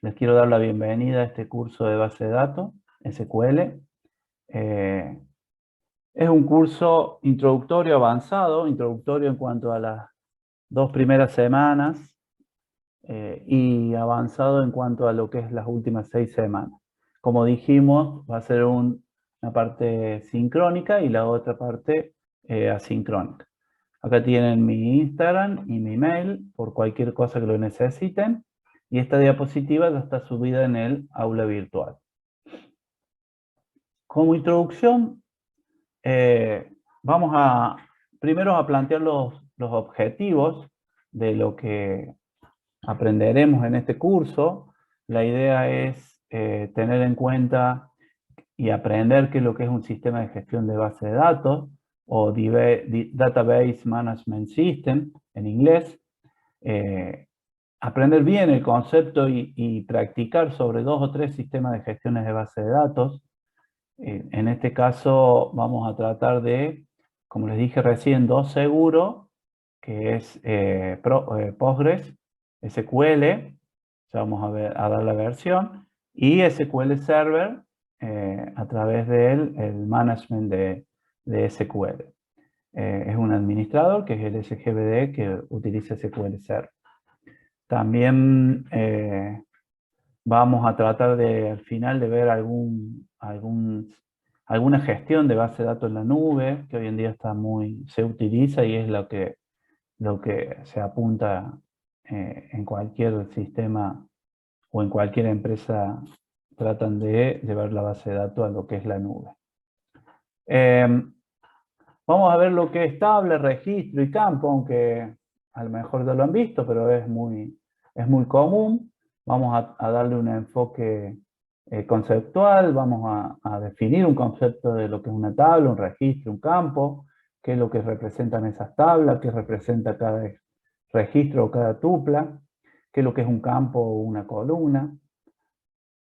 Les quiero dar la bienvenida a este curso de base de datos, SQL. Es un curso introductorio avanzado, introductorio en cuanto a las 2 primeras semanas y avanzado en cuanto a lo que es las últimas 6 semanas. Como dijimos, va a ser una parte sincrónica y la otra parte asincrónica. Acá tienen mi Instagram y mi email por cualquier cosa que lo necesiten. Y esta diapositiva ya está subida en el aula virtual. Como introducción, vamos primero a plantear los objetivos de lo que aprenderemos en este curso. La idea es tener en cuenta y aprender qué es lo que es un sistema de gestión de base de datos o Database Management System en inglés. Aprender bien el concepto y practicar sobre 2 o 3 sistemas de gestiones de base de datos. En este caso vamos a tratar de, como les dije recién, 2 seguros, que es Postgres, SQL, ya vamos a dar la versión, y SQL Server a través del management de SQL. Es un administrador que es el SGBD que utiliza SQL Server. También vamos a tratar al final de ver alguna gestión de base de datos en la nube, que hoy en día se utiliza y es lo que se apunta en cualquier sistema o en cualquier empresa. Tratan de llevar la base de datos a lo que es la nube. Vamos a ver lo que es tabla, registro y campo, aunque a lo mejor ya lo han visto, pero es muy común. Vamos a darle un enfoque conceptual, vamos a definir un concepto de lo que es una tabla, un registro, un campo, qué es lo que representan esas tablas, qué representa cada registro o cada tupla, qué es lo que es un campo o una columna.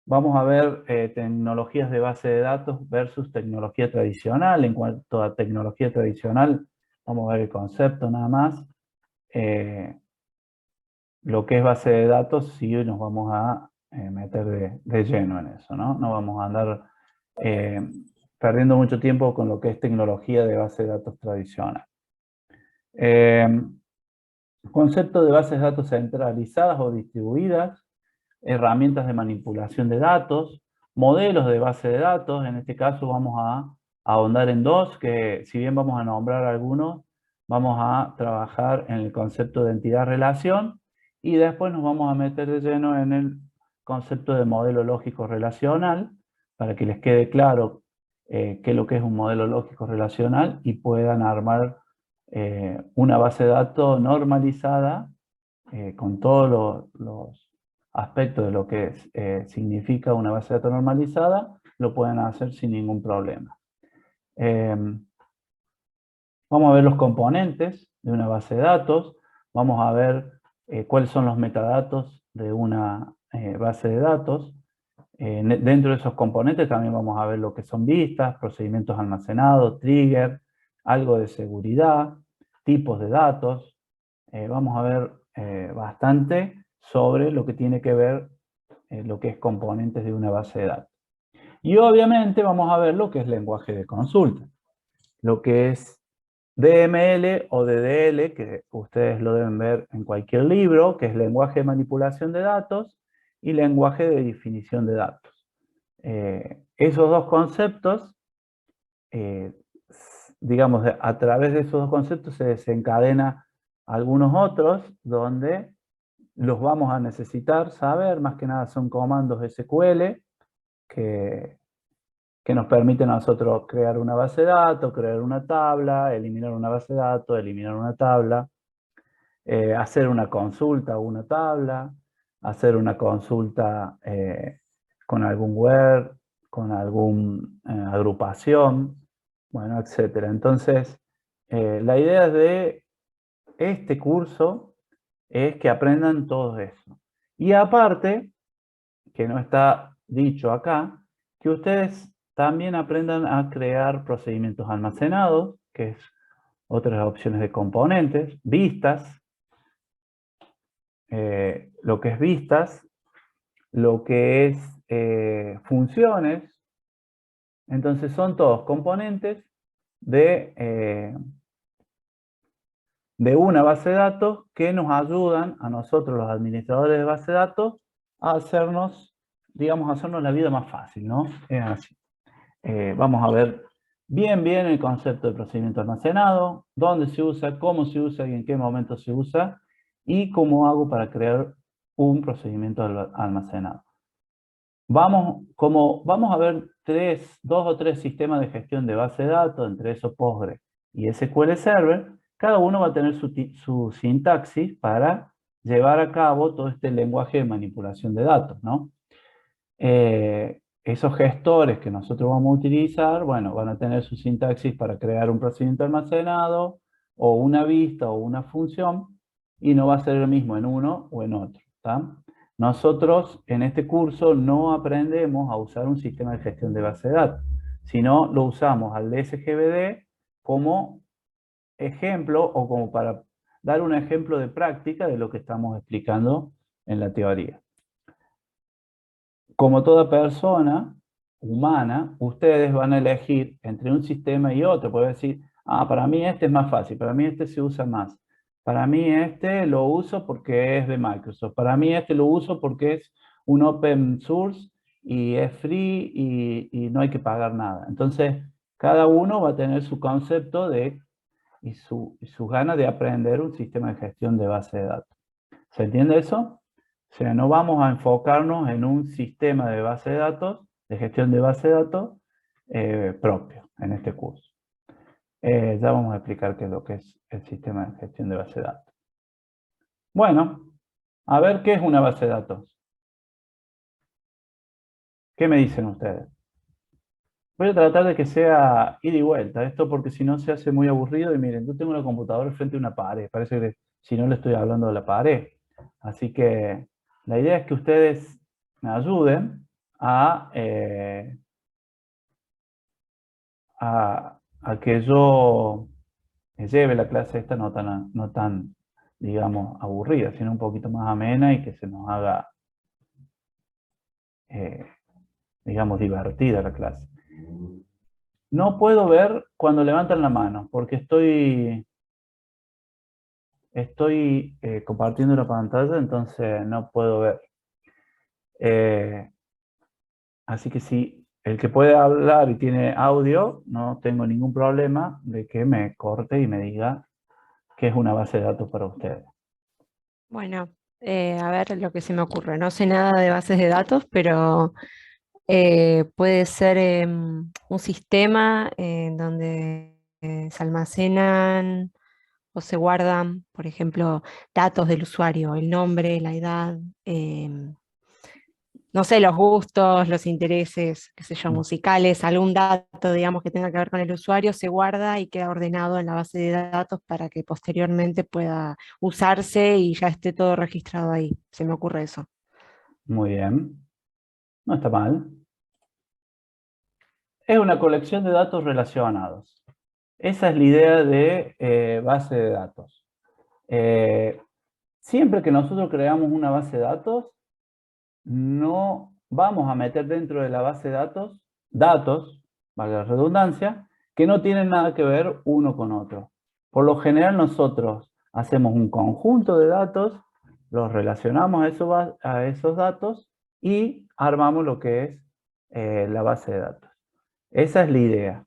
Vamos a ver tecnologías de base de datos versus tecnología tradicional. En cuanto a tecnología tradicional, vamos a ver el concepto nada más. Lo que es base de datos, sí nos vamos a meter de lleno en eso, ¿no? No vamos a andar perdiendo mucho tiempo con lo que es tecnología de base de datos tradicional. Concepto de bases de datos centralizadas o distribuidas, herramientas de manipulación de datos, modelos de base de datos. En este caso vamos a ahondar en 2, que si bien vamos a nombrar algunos, vamos a trabajar en el concepto de entidad-relación y después nos vamos a meter de lleno en el concepto de modelo lógico relacional para que les quede claro qué es lo que es un modelo lógico relacional y puedan armar una base de datos normalizada con todos los aspectos de lo que significa una base de datos normalizada, lo pueden hacer sin ningún problema. Vamos a ver los componentes de una base de datos, vamos a ver cuáles son los metadatos de una base de datos. Dentro de esos componentes también vamos a ver lo que son vistas, procedimientos almacenados, trigger, algo de seguridad, tipos de datos. Vamos a ver bastante sobre lo que tiene que ver lo que es componentes de una base de datos. Y obviamente vamos a ver lo que es lenguaje de consulta, lo que es DML o DDL, que ustedes lo deben ver en cualquier libro, que es lenguaje de manipulación de datos y lenguaje de definición de datos. Esos 2 conceptos, digamos, a través de esos 2 conceptos se desencadena algunos otros donde los vamos a necesitar saber. Más que nada son comandos SQL que nos permiten a nosotros crear una base de datos, crear una tabla, eliminar una base de datos, eliminar una tabla, hacer una consulta a una tabla, hacer una consulta con algún where, con alguna agrupación, bueno, etc. Entonces, la idea de este curso es que aprendan todo eso. Y aparte, que no está dicho acá, que ustedes también aprendan a crear procedimientos almacenados, que es otras opciones de componentes, vistas. Lo que es vistas lo que es funciones. Entonces son todos componentes de una base de datos que nos ayudan a nosotros, los administradores de base de datos, a hacernos, digamos, hacernos la vida más fácil, ¿no? Es así. Vamos a ver bien el concepto de procedimiento almacenado, dónde se usa, cómo se usa y en qué momento se usa, y cómo hago para crear un procedimiento almacenado. Vamos a ver dos o tres sistemas de gestión de base de datos, entre esos Postgre y SQL Server. Cada uno va a tener su sintaxis para llevar a cabo todo este lenguaje de manipulación de datos, ¿no? Esos gestores que nosotros vamos a utilizar, bueno, van a tener su sintaxis para crear un procedimiento almacenado, o una vista, o una función, y no va a ser el mismo en uno o en otro, ¿tá? Nosotros en este curso no aprendemos a usar un sistema de gestión de base de datos, sino lo usamos al DSGVD como ejemplo o como para dar un ejemplo de práctica de lo que estamos explicando en la teoría. Como toda persona humana, ustedes van a elegir entre un sistema y otro. Pueden decir, para mí este es más fácil, para mí este se usa más. Para mí este lo uso porque es de Microsoft. Para mí este lo uso porque es un open source y es free y no hay que pagar nada. Entonces, cada uno va a tener su concepto y sus ganas de aprender un sistema de gestión de base de datos. ¿Se entiende eso? O sea, no vamos a enfocarnos en un sistema de base de datos, de gestión de base de datos propio en este curso. Ya vamos a explicar qué es lo que es el sistema de gestión de base de datos. Bueno, a ver qué es una base de datos. ¿Qué me dicen ustedes? Voy a tratar de que sea ida y vuelta esto, porque si no se hace muy aburrido. Y miren, yo tengo una computadora frente a una pared. Parece que si no le estoy hablando de la pared. Así que la idea es que ustedes me ayuden a que yo lleve la clase esta no tan, digamos, aburrida, sino un poquito más amena y que se nos haga, digamos, divertida la clase. No puedo ver cuando levantan la mano, porque estoy compartiendo la pantalla, entonces no puedo ver. Así que si el que puede hablar y tiene audio, no tengo ningún problema de que me corte y me diga qué es una base de datos para ustedes. Bueno, a ver lo que se me ocurre. No sé nada de bases de datos, pero puede ser un sistema en donde se almacenan o se guardan, por ejemplo, datos del usuario, el nombre, la edad, no sé, los gustos, los intereses, qué sé yo, musicales, algún dato, digamos, que tenga que ver con el usuario, se guarda y queda ordenado en la base de datos para que posteriormente pueda usarse y ya esté todo registrado ahí. Se me ocurre eso. Muy bien, no está mal. Es una colección de datos relacionados. Esa es la idea de base de datos. Siempre que nosotros creamos una base de datos, no vamos a meter dentro de la base de datos, valga la redundancia, que no tienen nada que ver uno con otro. Por lo general nosotros hacemos un conjunto de datos, los relacionamos a esos datos y armamos lo que es la base de datos. Esa es la idea.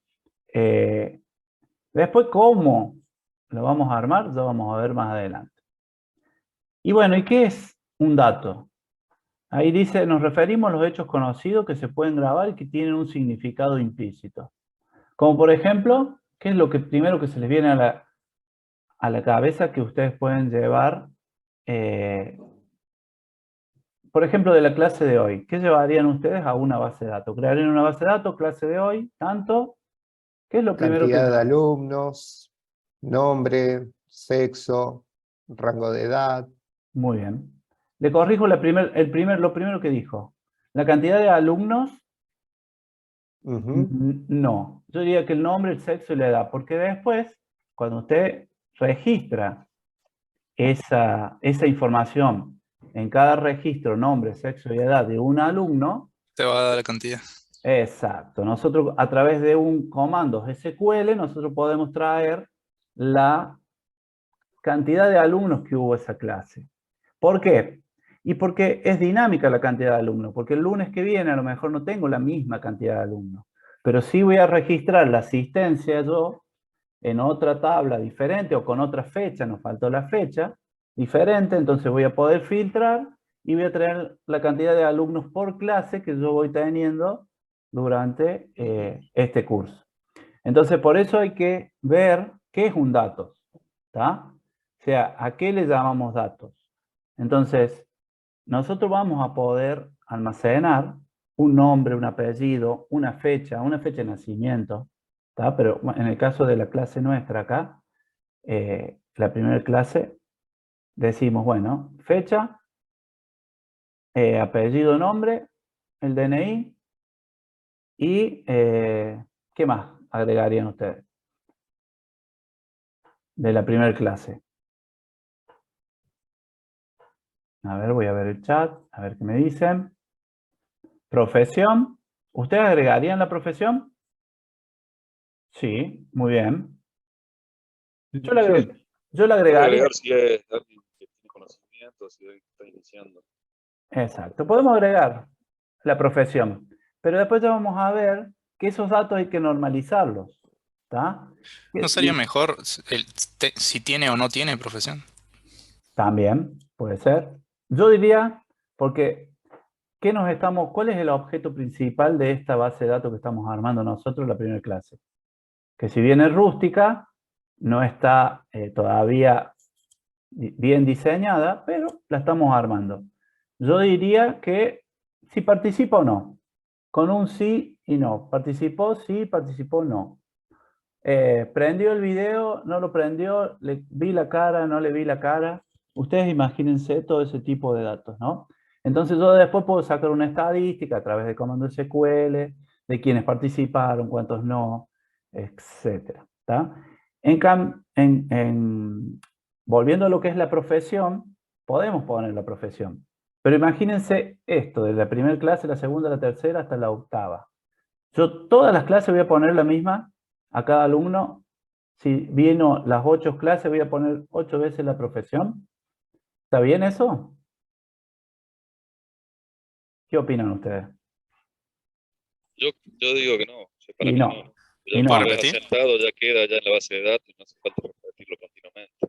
Después, ¿cómo lo vamos a armar? Lo vamos a ver más adelante. Y bueno, ¿y qué es un dato? Ahí dice, nos referimos a los hechos conocidos que se pueden grabar y que tienen un significado implícito. Como por ejemplo, ¿qué es lo primero que se les viene a la cabeza que ustedes pueden llevar? Por ejemplo, de la clase de hoy. ¿Qué llevarían ustedes a una base de datos? Crearían una base de datos, clase de hoy, tanto. ¿Qué es lo primero que... Cantidad de alumnos, nombre, sexo, rango de edad. Muy bien. Le corrijo lo primero que dijo. La cantidad de alumnos, no. Yo diría que el nombre, el sexo y la edad, porque después, cuando usted registra esa información en cada registro nombre, sexo y edad de un alumno. Te va a dar la cantidad. Exacto. Nosotros a través de un comando SQL, nosotros podemos traer la cantidad de alumnos que hubo esa clase. ¿Por qué? Y porque es dinámica la cantidad de alumnos, porque el lunes que viene a lo mejor no tengo la misma cantidad de alumnos, pero sí voy a registrar la asistencia yo en otra tabla diferente o con otra fecha, nos faltó la fecha, diferente, entonces voy a poder filtrar y voy a traer la cantidad de alumnos por clase que yo voy teniendo durante este curso. Entonces, por eso hay que ver qué es un datos, ¿está? O sea, ¿a qué le llamamos datos? Entonces, nosotros vamos a poder almacenar un nombre, un apellido, una fecha de nacimiento, ¿tá? Pero en el caso de la clase nuestra acá, la primera clase, decimos, bueno, fecha, apellido, nombre, el DNI y ¿qué más agregarían ustedes de la primera clase? A ver, voy a ver el chat, a ver qué me dicen. Profesión. ¿Ustedes agregarían la profesión? Sí, muy bien. Yo le agregaría. Agregar si es alguien que tiene conocimiento, si está iniciando. Exacto, podemos agregar la profesión, pero después ya vamos a ver que esos datos hay que normalizarlos, ¿está? ¿No sería mejor si tiene o no tiene profesión? También puede ser. Yo diría, porque ¿cuál es el objeto principal de esta base de datos que estamos armando nosotros en la primera clase? Que si bien es rústica, no está todavía bien diseñada, pero la estamos armando. Yo diría que si participa o no, con un sí y no. Participó, sí, participó, no. ¿Prendió el video? ¿No lo prendió? ¿Le vi la cara? ¿No le vi la cara? Ustedes imagínense todo ese tipo de datos, ¿no? Entonces yo después puedo sacar una estadística a través de comando SQL, de quiénes participaron, cuántos no, etcétera. Volviendo a lo que es la profesión, podemos poner la profesión. Pero imagínense esto, desde la primera clase, la segunda, la tercera, hasta la octava. Yo todas las clases voy a poner la misma a cada alumno. Si vino las 8 clases, voy a poner 8 veces la profesión. ¿Está bien eso? ¿Qué opinan ustedes? Yo digo que no. Para Y mí no. no. Y no. Ya asentado, ya queda ya en la base de datos, no hace falta repetirlo continuamente.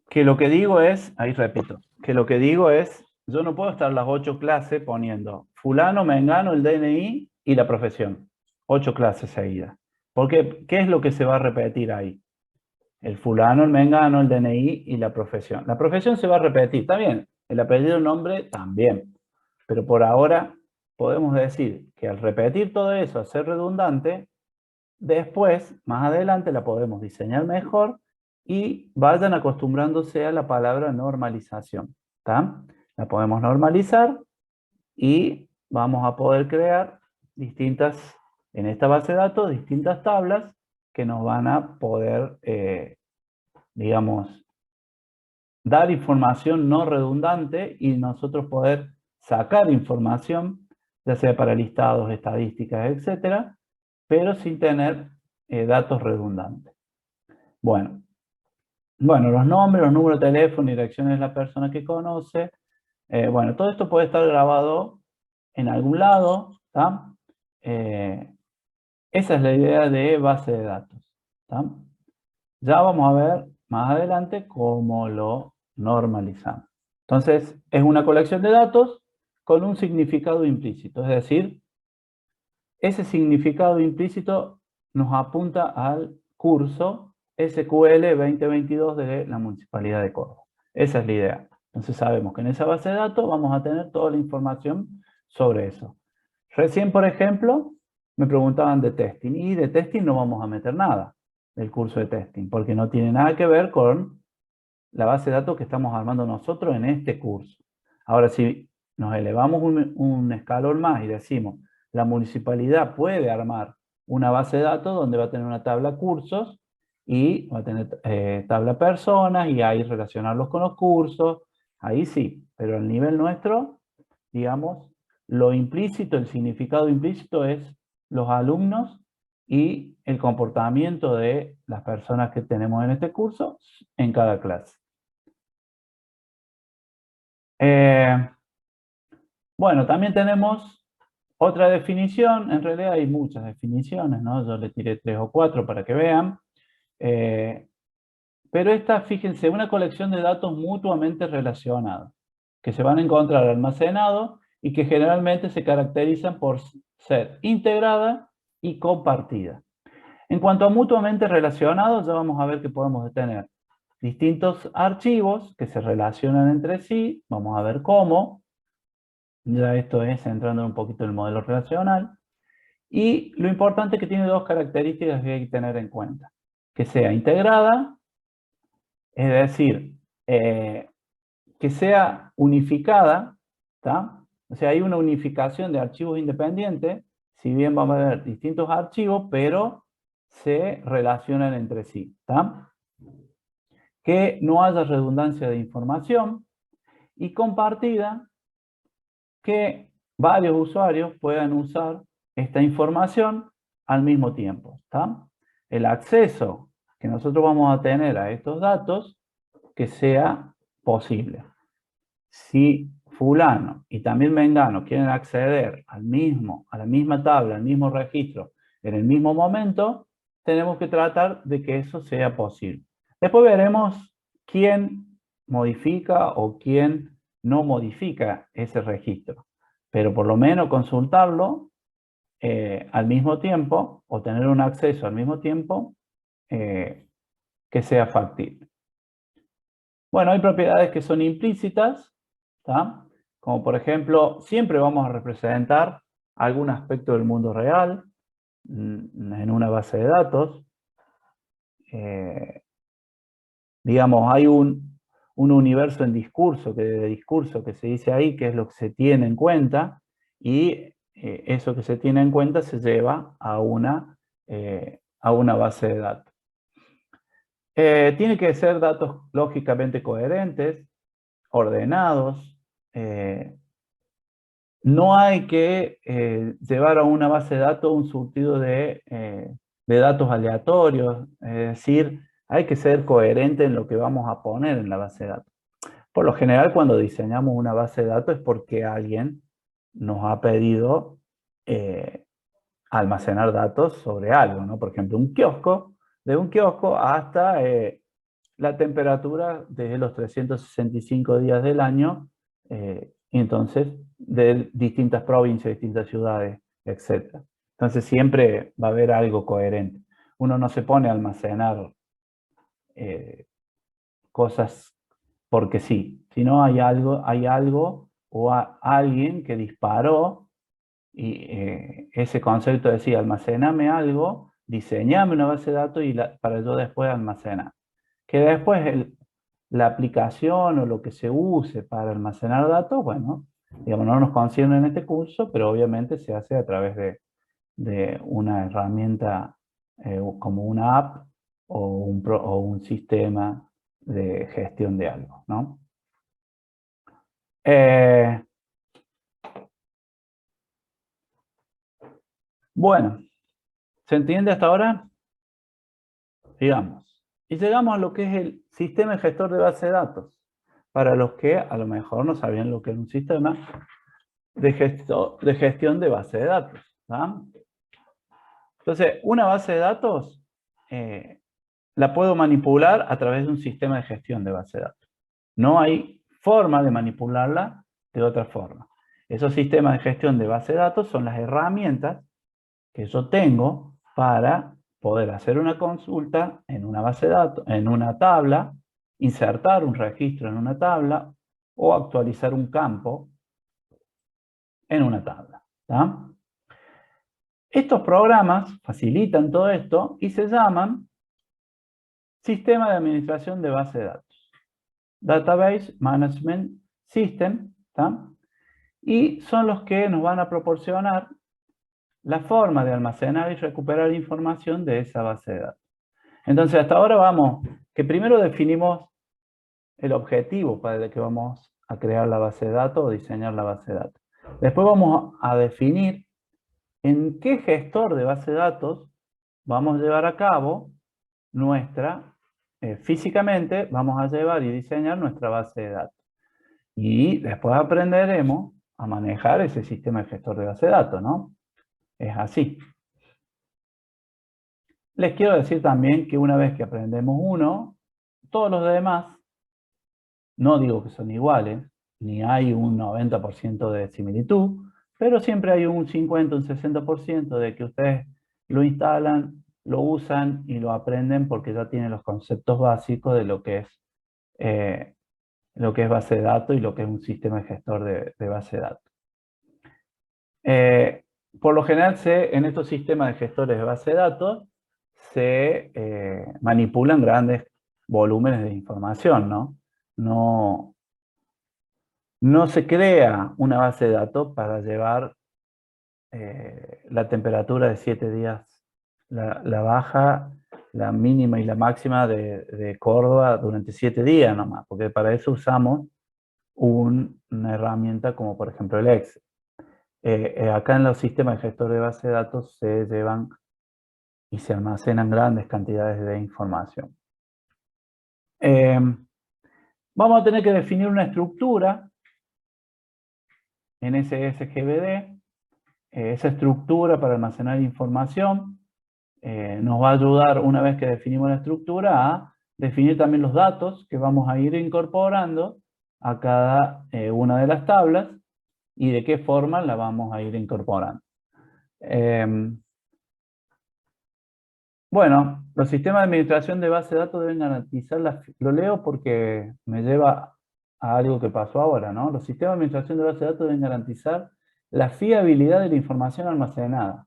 Que lo que digo es, ahí repito, que lo que digo es, yo no puedo estar las 8 clases poniendo fulano, mengano, el DNI y la profesión. 8 clases seguidas. Porque, ¿qué es lo que se va a repetir ahí? El fulano, el mengano, el DNI y la profesión. La profesión se va a repetir, está bien. El apellido, el nombre, también. Pero por ahora podemos decir que al repetir todo eso, hacer redundante, después, más adelante, la podemos diseñar mejor y vayan acostumbrándose a la palabra normalización. ¿Está? La podemos normalizar y vamos a poder crear en esta base de datos, distintas tablas que nos van a poder, digamos, dar información no redundante y nosotros poder sacar información, ya sea para listados, estadísticas, etcétera, pero sin tener datos redundantes. Bueno, los nombres, los números de teléfono, direcciones de la persona que conoce. Bueno, todo esto puede estar grabado en algún lado, ¿tá? Esa es la idea de base de datos, ¿tá? Ya vamos a ver más adelante cómo lo normalizamos. Entonces, es una colección de datos con un significado implícito, es decir, ese significado implícito nos apunta al curso SQL 2022 de la Municipalidad de Córdoba. Esa es la idea. Entonces sabemos que en esa base de datos vamos a tener toda la información sobre eso. Recién, por ejemplo, me preguntaban de testing, y de testing no vamos a meter nada del curso de testing, porque no tiene nada que ver con la base de datos que estamos armando nosotros en este curso. Ahora, si nos elevamos un escalón más y decimos, la municipalidad puede armar una base de datos donde va a tener una tabla cursos y va a tener tabla personas y ahí relacionarlos con los cursos Ahí sí, pero al nivel nuestro, digamos, lo implícito, el significado implícito es los alumnos y el comportamiento de las personas que tenemos en este curso en cada clase. Bueno, también tenemos otra definición, en realidad hay muchas definiciones, ¿no? Yo le tiré 3 o 4 para que vean. Pero esta, fíjense, una colección de datos mutuamente relacionados, que se van a encontrar almacenados y que generalmente se caracterizan por ser integrada y compartida. En cuanto a mutuamente relacionados, ya vamos a ver que podemos tener distintos archivos que se relacionan entre sí, vamos a ver cómo, ya esto es entrando un poquito en el modelo relacional, y lo importante es que tiene dos características que hay que tener en cuenta, que sea integrada, es decir, que sea unificada, ¿tá? O sea, hay una unificación de archivos independientes, si bien vamos a ver distintos archivos, pero se relacionan entre sí, ¿tá? Que no haya redundancia de información y compartida, que varios usuarios puedan usar esta información al mismo tiempo, ¿tá? El acceso que nosotros vamos a tener a estos datos, que sea posible. Si fulano y también mengano quieren acceder a la misma tabla, al mismo registro, en el mismo momento, tenemos que tratar de que eso sea posible. Después veremos quién modifica o quién no modifica ese registro. Pero por lo menos consultarlo al mismo tiempo o tener un acceso al mismo tiempo que sea factible. Bueno, hay propiedades que son implícitas, ¿tá? Como por ejemplo, siempre vamos a representar algún aspecto del mundo real en una base de datos. Digamos, hay un universo en discurso, que se dice ahí, que es lo que se tiene en cuenta, y eso que se tiene en cuenta se lleva a una base de datos. Tiene que ser datos lógicamente coherentes, ordenados. No hay que llevar a una base de datos un surtido de datos aleatorios. Es decir, hay que ser coherente en lo que vamos a poner en la base de datos. Por lo general, cuando diseñamos una base de datos es porque alguien nos ha pedido almacenar datos sobre algo, ¿no? Por ejemplo, de un kiosco hasta la temperatura de los 365 días del año, y entonces de distintas provincias, distintas ciudades, etc. Entonces siempre va a haber algo coherente. Uno no se pone a almacenar cosas porque sí, sino hay algo o alguien que disparó y ese concepto de decir, almacename algo, diseñame una base de datos para yo después almacenar. Que después la aplicación o lo que se use para almacenar datos, bueno, digamos, no nos concierne en este curso, pero obviamente se hace a través de una herramienta como una app o un sistema de gestión de algo, ¿no? Bueno, ¿se entiende hasta ahora? Digamos. Y llegamos a lo que es el sistema de gestor de base de datos. Para los que a lo mejor no sabían lo que era un sistema de gestión de base de datos, ¿tá? Entonces, una base de datos la puedo manipular a través de un sistema de gestión de base de datos. No hay forma de manipularla de otra forma. Esos sistemas de gestión de base de datos son las herramientas que yo tengo para poder hacer una consulta en una base de datos, en una tabla, insertar un registro en una tabla o actualizar un campo en una tabla, ¿tá? Estos programas facilitan todo esto y se llaman Sistema de Administración de Base de Datos, Database Management System, ¿tá? Y son los que nos van a proporcionar la forma de almacenar y recuperar información de esa base de datos. Entonces, hasta ahora vamos, que primero definimos el objetivo para el que vamos a crear la base de datos o diseñar la base de datos. Después vamos a definir en qué gestor de base de datos vamos a llevar a cabo físicamente vamos a llevar y diseñar nuestra base de datos. Y después aprenderemos a manejar ese sistema de gestor de base de datos, ¿no? Es así. Les quiero decir también que una vez que aprendemos uno, todos los demás, no digo que son iguales, ni hay un 90% de similitud, pero siempre hay un 50, un 60% de que ustedes lo instalan, lo usan y lo aprenden porque ya tienen los conceptos básicos de lo que es base de datos y lo que es un sistema de gestor de base de datos. Por lo general, en estos sistemas de gestores de base de datos se manipulan grandes volúmenes de información, ¿no? No se crea una base de datos para llevar la temperatura de 7 días, la baja, la mínima y la máxima de Córdoba durante 7 días nomás, porque para eso usamos una herramienta como por ejemplo el Excel. Acá en los sistemas de gestor de base de datos se llevan y se almacenan grandes cantidades de información. Vamos a tener que definir una estructura en ese SGBD. Esa estructura para almacenar información nos va a ayudar, una vez que definimos la estructura, a definir también los datos que vamos a ir incorporando a cada una de las tablas y de qué forma la vamos a ir incorporando. Bueno, los sistemas de administración de base de datos deben garantizar, lo leo porque me lleva a algo que pasó ahora, ¿no? Los sistemas de administración de base de datos deben garantizar la fiabilidad de la información almacenada,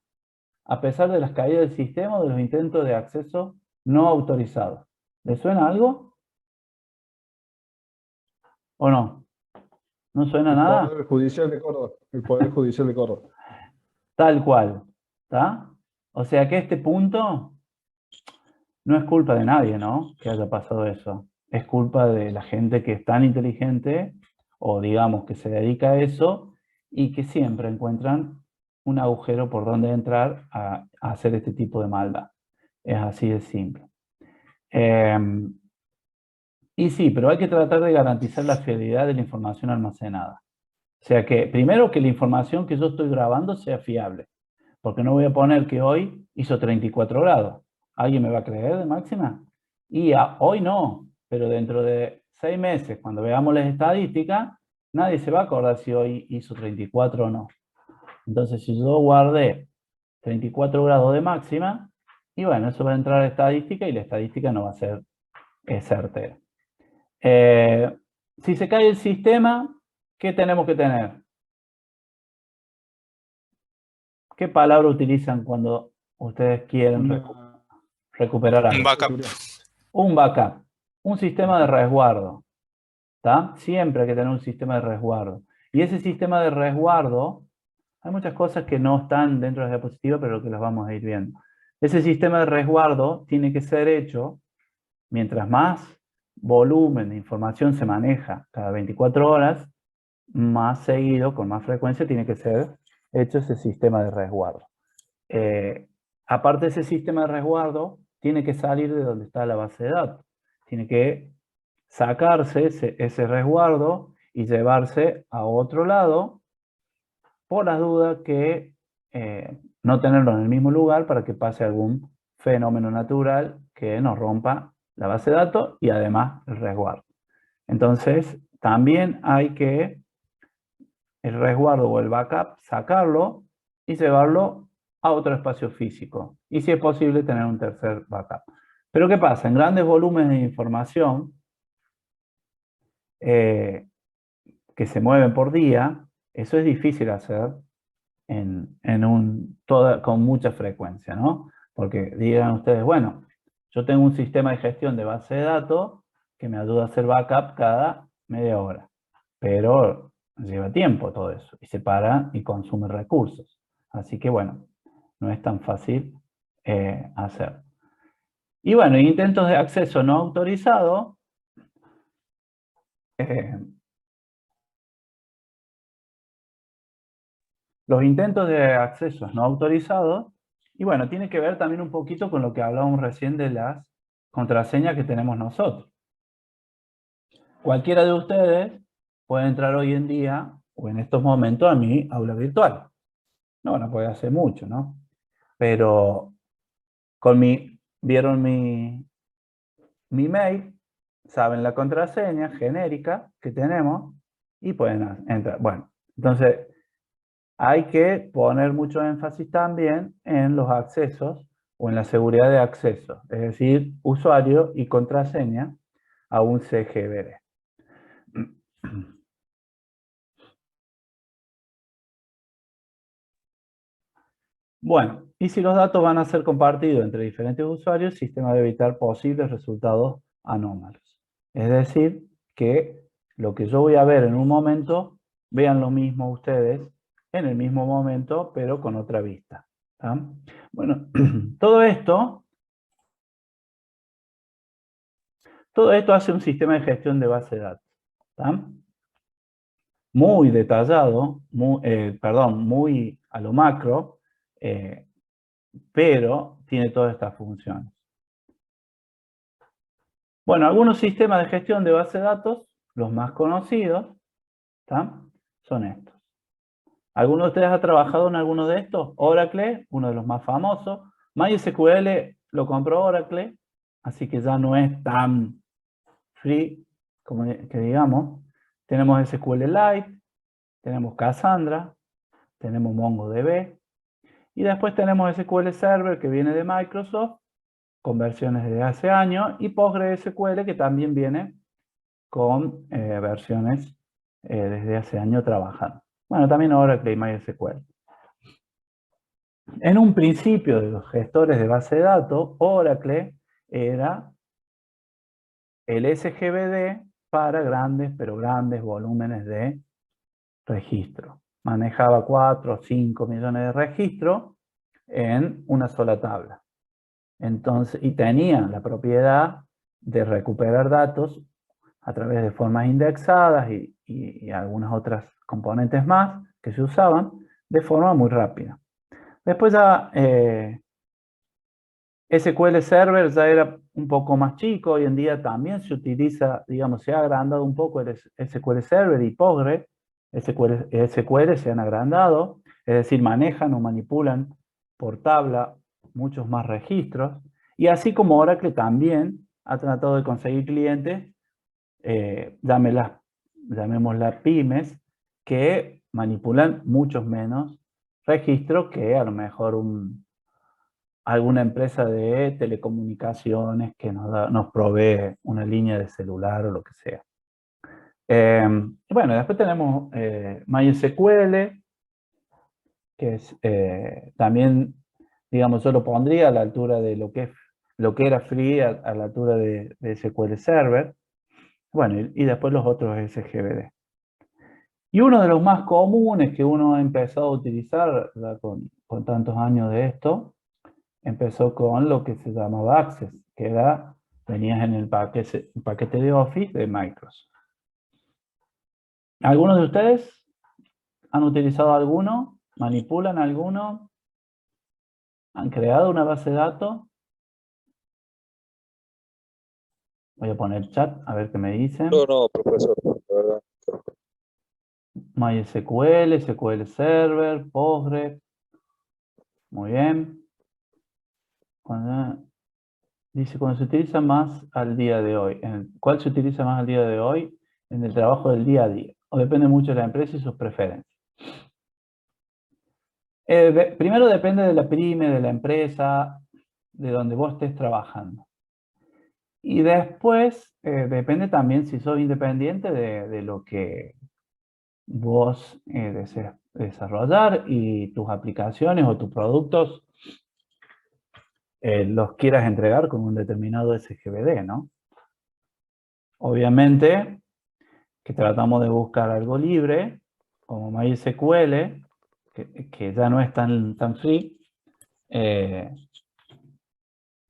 a pesar de las caídas del sistema o de los intentos de acceso no autorizados. ¿Les suena algo? ¿O no? ¿No suena nada? El Poder Judicial de Córdoba. El Poder Judicial de Córdoba. Tal cual, ¿está? O sea que este punto no es culpa de nadie, ¿no? Que haya pasado eso. Es culpa de la gente que es tan inteligente, o digamos que se dedica a eso, y que siempre encuentran un agujero por donde entrar a hacer este tipo de maldad. Es así de simple. Y sí, pero hay que tratar de garantizar la fiabilidad de la información almacenada. O sea que, primero, que la información que yo estoy grabando sea fiable. Porque no voy a poner que hoy hizo 34 grados. ¿Alguien me va a creer de máxima? Y hoy no, pero dentro de 6 meses, cuando veamos las estadísticas, nadie se va a acordar si hoy hizo 34 o no. Entonces, si yo guardé 34 grados de máxima, y bueno, eso va a entrar a estadística y la estadística no va a ser certera. Si se cae el sistema, ¿qué tenemos que tener? ¿Qué palabra utilizan cuando ustedes quieren recuperar algo? Un backup. Un backup. Un sistema de resguardo. ¿Está? Siempre hay que tener un sistema de resguardo. Y ese sistema de resguardo, hay muchas cosas que no están dentro de la diapositiva, pero que las vamos a ir viendo. Ese sistema de resguardo tiene que ser hecho, mientras más volumen de información se maneja cada 24 horas, más seguido, con más frecuencia, tiene que ser hecho ese sistema de resguardo. Aparte de ese sistema de resguardo, tiene que salir de donde está la base de datos. Tiene que sacarse ese resguardo y llevarse a otro lado, por las dudas que no tenerlo en el mismo lugar para que pase algún fenómeno natural que nos rompa la base de datos y además el resguardo. Entonces, también hay que el resguardo o el backup, sacarlo y llevarlo a otro espacio físico. Y si es posible, tener un tercer backup. Pero ¿qué pasa? En grandes volúmenes de información que se mueven por día, eso es difícil hacer con mucha frecuencia, ¿no? Porque digan ustedes, bueno, yo tengo un sistema de gestión de base de datos que me ayuda a hacer backup cada media hora. Pero lleva tiempo todo eso, y se para y consume recursos. Así que bueno, no es tan fácil hacer. Y bueno, intentos de acceso no autorizado, los intentos de accesos no autorizados, y bueno, tiene que ver también un poquito con lo que hablábamos recién de las contraseñas que tenemos nosotros. Cualquiera de ustedes puede entrar hoy en día, o en estos momentos, a mi aula virtual. No puede hacer mucho, ¿no? Pero vieron mi mail, saben la contraseña genérica que tenemos y pueden entrar. Bueno, entonces hay que poner mucho énfasis también en los accesos o en la seguridad de acceso, es decir, usuario y contraseña a un CGBD. Bueno, y si los datos van a ser compartidos entre diferentes usuarios, el sistema debe evitar posibles resultados anómalos. Es decir, que lo que yo voy a ver en un momento, vean lo mismo ustedes en el mismo momento, pero con otra vista. ¿Tá? Bueno, todo esto hace un sistema de gestión de base de datos. ¿Tá? Muy detallado, muy a lo macro, pero tiene todas estas funciones. Bueno, algunos sistemas de gestión de base de datos, los más conocidos, ¿tá? Son estos. ¿Alguno de ustedes ha trabajado en alguno de estos? Oracle, uno de los más famosos. MySQL lo compró Oracle, así que ya no es tan free como que digamos. Tenemos SQLite, tenemos Cassandra, tenemos MongoDB, y después tenemos SQL Server que viene de Microsoft, con versiones de hace años, y PostgreSQL que también viene con versiones desde hace años trabajando. Bueno, también Oracle y MySQL. En un principio de los gestores de base de datos, Oracle era el SGBD para grandes, pero grandes volúmenes de registro. Manejaba 4 o 5 millones de registros en una sola tabla. Entonces, y tenía la propiedad de recuperar datos a través de formas indexadas y algunas otras componentes más que se usaban de forma muy rápida. Después ya SQL Server ya era un poco más chico, hoy en día también se utiliza, digamos, se ha agrandado un poco el SQL Server y Postgre, SQL se han agrandado, es decir, manejan o manipulan por tabla muchos más registros, y así como Oracle también ha tratado de conseguir clientes, llamémoslas pymes, que manipulan muchos menos registros que a lo mejor alguna empresa de telecomunicaciones que nos provee una línea de celular o lo que sea. Bueno, después tenemos MySQL, que es también, digamos, yo lo pondría a la altura de lo que era free, a la altura de SQL Server. Bueno, y después los otros SGBD. Y uno de los más comunes que uno ha empezado a utilizar con tantos años de esto, empezó con lo que se llamaba Access, que venías en el paquete de Office de Microsoft. ¿Algunos de ustedes han utilizado alguno? ¿Manipulan alguno? ¿Han creado una base de datos? Voy a poner chat, a ver qué me dicen. No, profesor, la verdad. MySQL, SQL Server, Postgre. Muy bien. Dice, cuando se utiliza más al día de hoy. ¿Cuál se utiliza más al día de hoy? En el trabajo del día a día. O depende mucho de la empresa y sus preferencias. Primero depende de la pyme, de la empresa, de donde vos estés trabajando. Y después depende también si sos independiente de lo que vos deseas desarrollar y tus aplicaciones o tus productos los quieras entregar con un determinado SGBD, ¿no? Obviamente que tratamos de buscar algo libre, como MySQL, que ya no es tan free,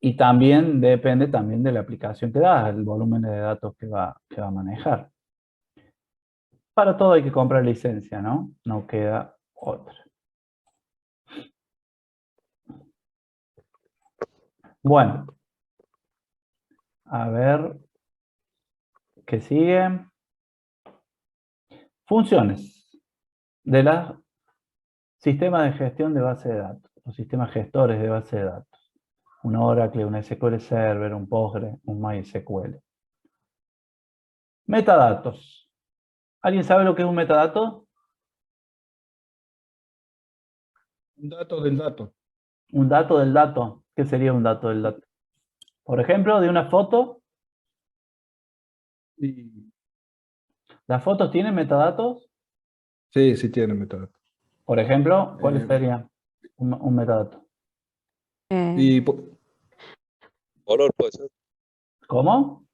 y también depende también de la aplicación que das, el volumen de datos que va a manejar. Para todo hay que comprar licencia, ¿no? No queda otra. Bueno, a ver qué sigue. Funciones de los sistemas de gestión de base de datos, los sistemas gestores de base de datos. Un Oracle, un SQL Server, un Postgre, un MySQL. Metadatos. ¿Alguien sabe lo que es un metadato? Un dato del dato. Un dato del dato. ¿Qué sería un dato del dato? Por ejemplo, de una foto. Y, ¿Las fotos tienen metadatos? sí, sí tiene metadato. Por ejemplo, ¿cuáles Eh, serían un metadato? Y, po- Color puede ser. ¿Cómo?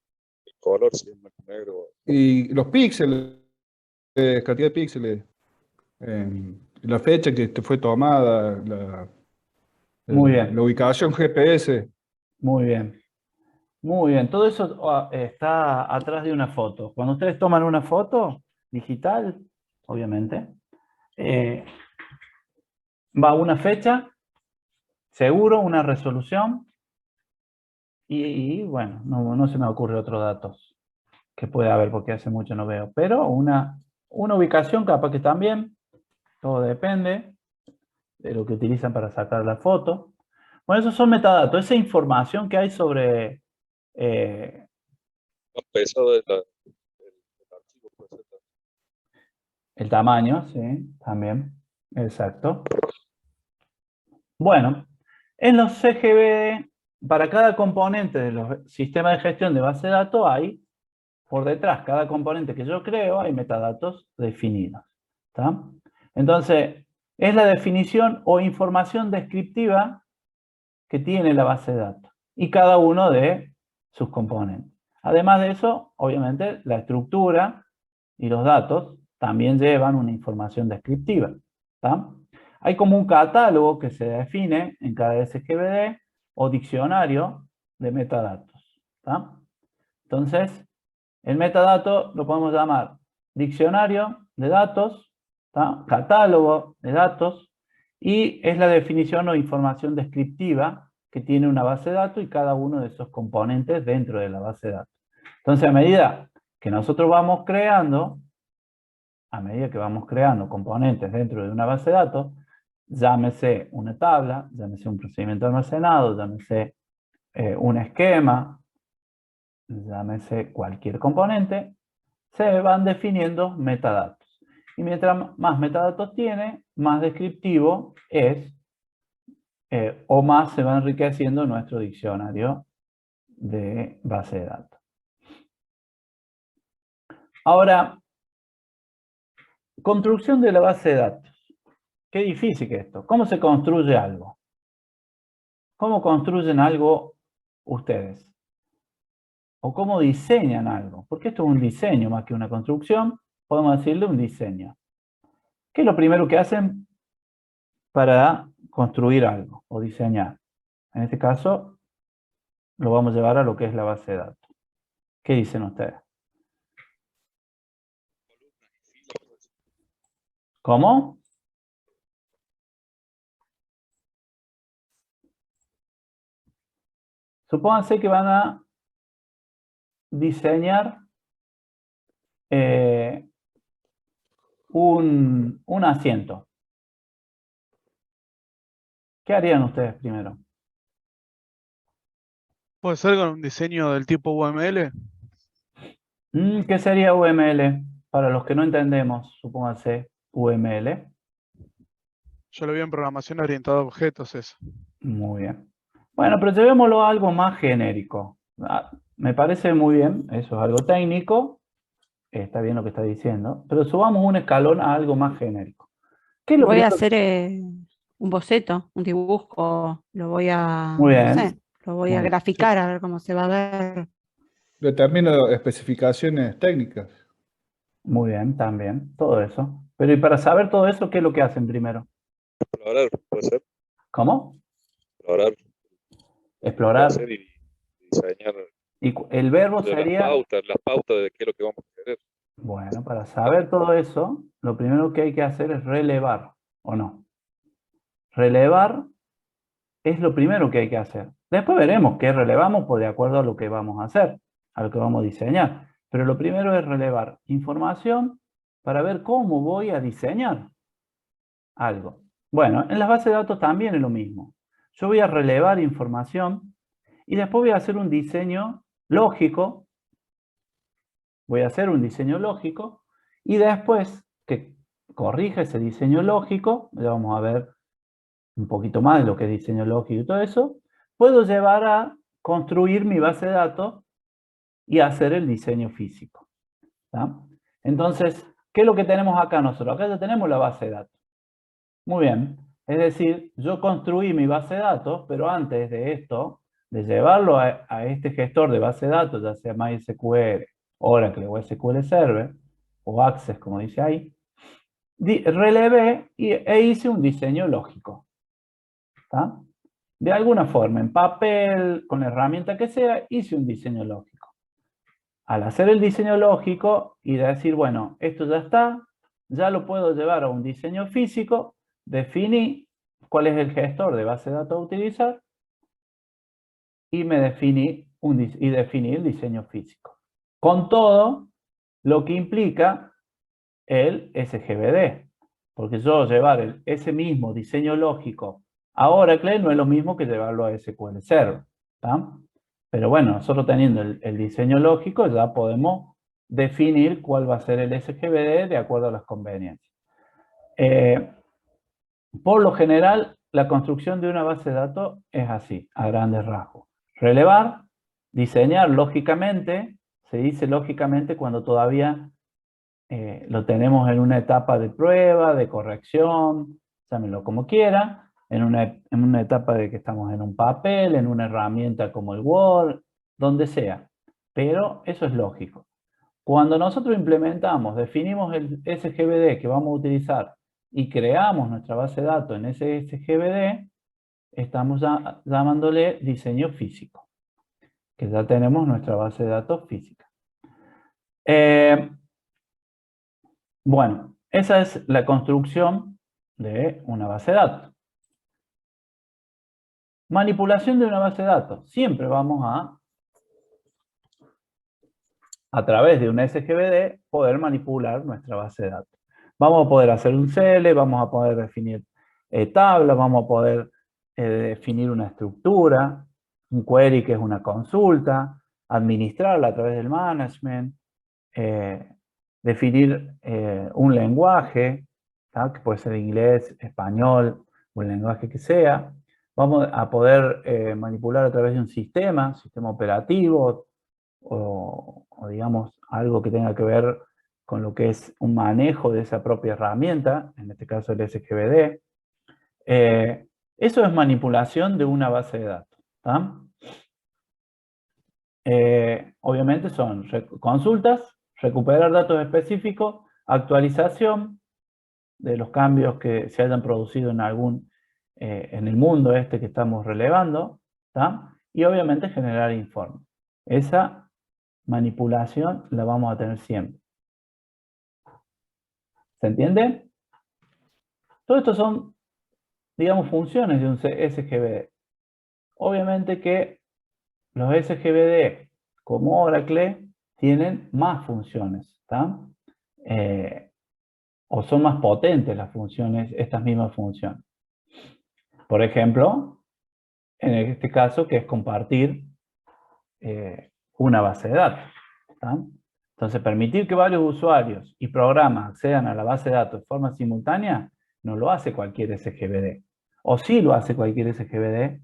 El color, si es blanco y negro. y los píxeles, cantidad de píxeles, la fecha que te fue tomada, Muy bien, la ubicación GPS. muy bien. Muy bien, todo eso está atrás de una foto. Cuando ustedes toman una foto digital, obviamente, eh, va una fecha, seguro, una resolución, y, bueno, no se me ocurre otros datos que puede haber porque hace mucho no veo, pero una ubicación capaz que también, todo depende de lo que utilizan para sacar la foto. Bueno, esos son metadatos, esa información que hay sobre Más pesado es el archivo, puede ser también. el tamaño, sí, también, exacto. Bueno, en los CGBD, para cada componente de los sistemas de gestión de base de datos hay, por detrás, cada componente que yo creo, hay metadatos definidos. ¿Está? Entonces, es la definición o información descriptiva que tiene la base de datos y cada uno de sus componentes. Además de eso, obviamente, la estructura y los datos también llevan una información descriptiva. ¿Está? Hay como un catálogo que se define en cada SGBD o diccionario de metadatos. ¿Está? Entonces, el metadato lo podemos llamar diccionario de datos, ¿está? Catálogo de datos, y es la definición o información descriptiva que tiene una base de datos y cada uno de esos componentes dentro de la base de datos. Entonces, a medida que nosotros vamos creando, componentes dentro de una base de datos, llámese una tabla, llámese un procedimiento de almacenado, llámese un esquema, llámese cualquier componente, se van definiendo metadatos. Y mientras más metadatos tiene, más descriptivo es, o más se va enriqueciendo nuestro diccionario de base de datos. Ahora, construcción de la base de datos. Qué difícil que es esto. ¿Cómo se construye algo? ¿Cómo construyen algo ustedes? ¿O cómo diseñan algo? Porque esto es un diseño más que una construcción. Podemos decirle un diseño. ¿Qué es lo primero que hacen para construir algo o diseñar? En este caso, lo vamos a llevar a lo que es la base de datos. ¿Qué dicen ustedes? ¿Cómo? Supónganse que van a diseñar un asiento. ¿Qué harían ustedes primero? ¿Puede ser con un diseño del tipo UML? ¿Qué sería UML? Para los que no entendemos, supónganse UML. Yo lo vi en programación orientada a objetos eso. Muy bien. Bueno, pero llevémoslo a algo más genérico. Me parece muy bien, eso es algo técnico, está bien lo que está diciendo, pero subamos un escalón a algo más genérico. ¿Qué es lo Voy a primero? hacer un boceto, un dibujo, lo voy a, Muy no bien. sé, lo voy a Muy bien. graficar a ver cómo se va a ver. Determina especificaciones técnicas. Muy bien, también, todo eso. Pero y para saber todo eso, ¿qué es lo que hacen primero? Explorar, puede ser. ¿Cómo? Explorar, Explorar. hacer y diseñar Y el verbo de sería, las pautas de qué es lo que vamos a querer. Bueno, para saber todo eso, lo primero que hay que hacer es relevar, ¿o no? Relevar es lo primero que hay que hacer. Después veremos qué relevamos pues, de acuerdo a lo que vamos a hacer, a lo que vamos a diseñar. Pero lo primero es relevar información para ver cómo voy a diseñar algo. Bueno, en las bases de datos también es lo mismo. Yo voy a relevar información y después voy a hacer un diseño lógico. Voy a hacer un diseño lógico y después que corrija ese diseño lógico, ya vamos a ver un poquito más de lo que es diseño lógico y todo eso, puedo llevar a construir mi base de datos y hacer el diseño físico. ¿Tá? Entonces, ¿qué es lo que tenemos acá nosotros? Acá ya tenemos la base de datos. Muy bien. Es decir, yo construí mi base de datos, pero antes de esto, de llevarlo a este gestor de base de datos, ya sea MySQL, Oracle o SQL Server, o Access, como dice ahí, relevé e hice un diseño lógico. ¿Tá? De alguna forma, en papel, con la herramienta que sea, hice un diseño lógico. Al hacer el diseño lógico y decir, bueno, esto ya está, ya lo puedo llevar a un diseño físico, definí cuál es el gestor de base de datos a utilizar y definí el diseño físico. Con todo lo que implica el SGBD. Porque yo llevar ese mismo diseño lógico a Oracle no es lo mismo que llevarlo a SQL Server. ¿Tá? Pero bueno, nosotros teniendo el diseño lógico ya podemos definir cuál va a ser el SGBD de acuerdo a las conveniencias. Por lo general, la construcción de una base de datos es así, a grandes rasgos. Relevar, diseñar lógicamente, se dice lógicamente cuando todavía lo tenemos en una etapa de prueba, de corrección, llámenlo como quiera, en una etapa de que estamos en un papel, en una herramienta como el Word, donde sea. Pero eso es lógico. Cuando nosotros implementamos, definimos el SGBD que vamos a utilizar y creamos nuestra base de datos en ese SGBD, estamos llamándole diseño físico, que ya tenemos nuestra base de datos física. Bueno, esa es la construcción de una base de datos. Manipulación de una base de datos. Siempre vamos a través de un SGBD, poder manipular nuestra base de datos. Vamos a poder hacer un CL, vamos a poder definir tablas, vamos a poder definir una estructura, un query que es una consulta, administrarla a través del management, definir un lenguaje, ¿tá? Que puede ser inglés, español o el lenguaje que sea. Vamos a poder manipular a través de un sistema operativo o digamos algo que tenga que ver con lo que es un manejo de esa propia herramienta, en este caso el SGBD. Eso es manipulación de una base de datos. ¿Tá? Obviamente son consultas, recuperar datos específicos, actualización de los cambios que se hayan producido en el mundo que estamos relevando, ¿tá? Y obviamente generar informes. Esa manipulación la vamos a tener siempre. ¿Se entiende? Todo esto son, digamos, funciones de un SGBD. Obviamente que los SGBD, como Oracle, tienen más funciones, ¿tá? O son más potentes las funciones, estas mismas funciones. Por ejemplo, en este caso, que es compartir una base de datos. ¿Tá? Entonces, permitir que varios usuarios y programas accedan a la base de datos de forma simultánea, no lo hace cualquier SGBD. O sí lo hace cualquier SGBD,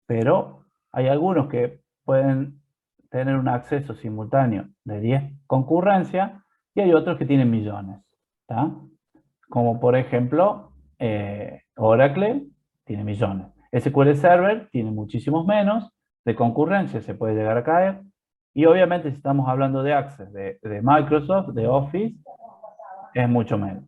pero hay algunos que pueden tener un acceso simultáneo de 10 concurrencias y hay otros que tienen millones. ¿Tá? Como por ejemplo, Oracle tiene millones. SQL Server tiene muchísimos menos, de concurrencia se puede llegar a caer, y obviamente si estamos hablando de Access, de Microsoft, de Office, es mucho menos.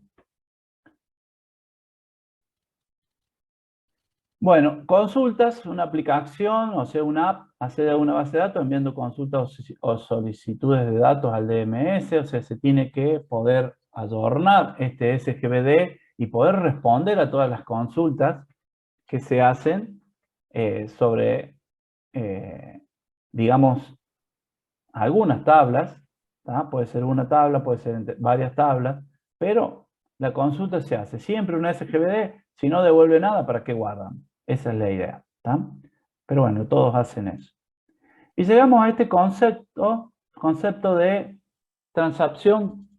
Bueno, consultas, una aplicación, o sea, una app, accede a una base de datos enviando consultas o solicitudes de datos al DMS, o sea, se tiene que poder adornar este SGBD y poder responder a todas las consultas que se hacen sobre, digamos, algunas tablas, ¿tá? Puede ser una tabla, puede ser varias tablas, pero la consulta se hace siempre una SGBD, si no devuelve nada, ¿para qué guardan? Esa es la idea, ¿tá? Pero bueno, todos hacen eso. Y llegamos a este concepto de transacción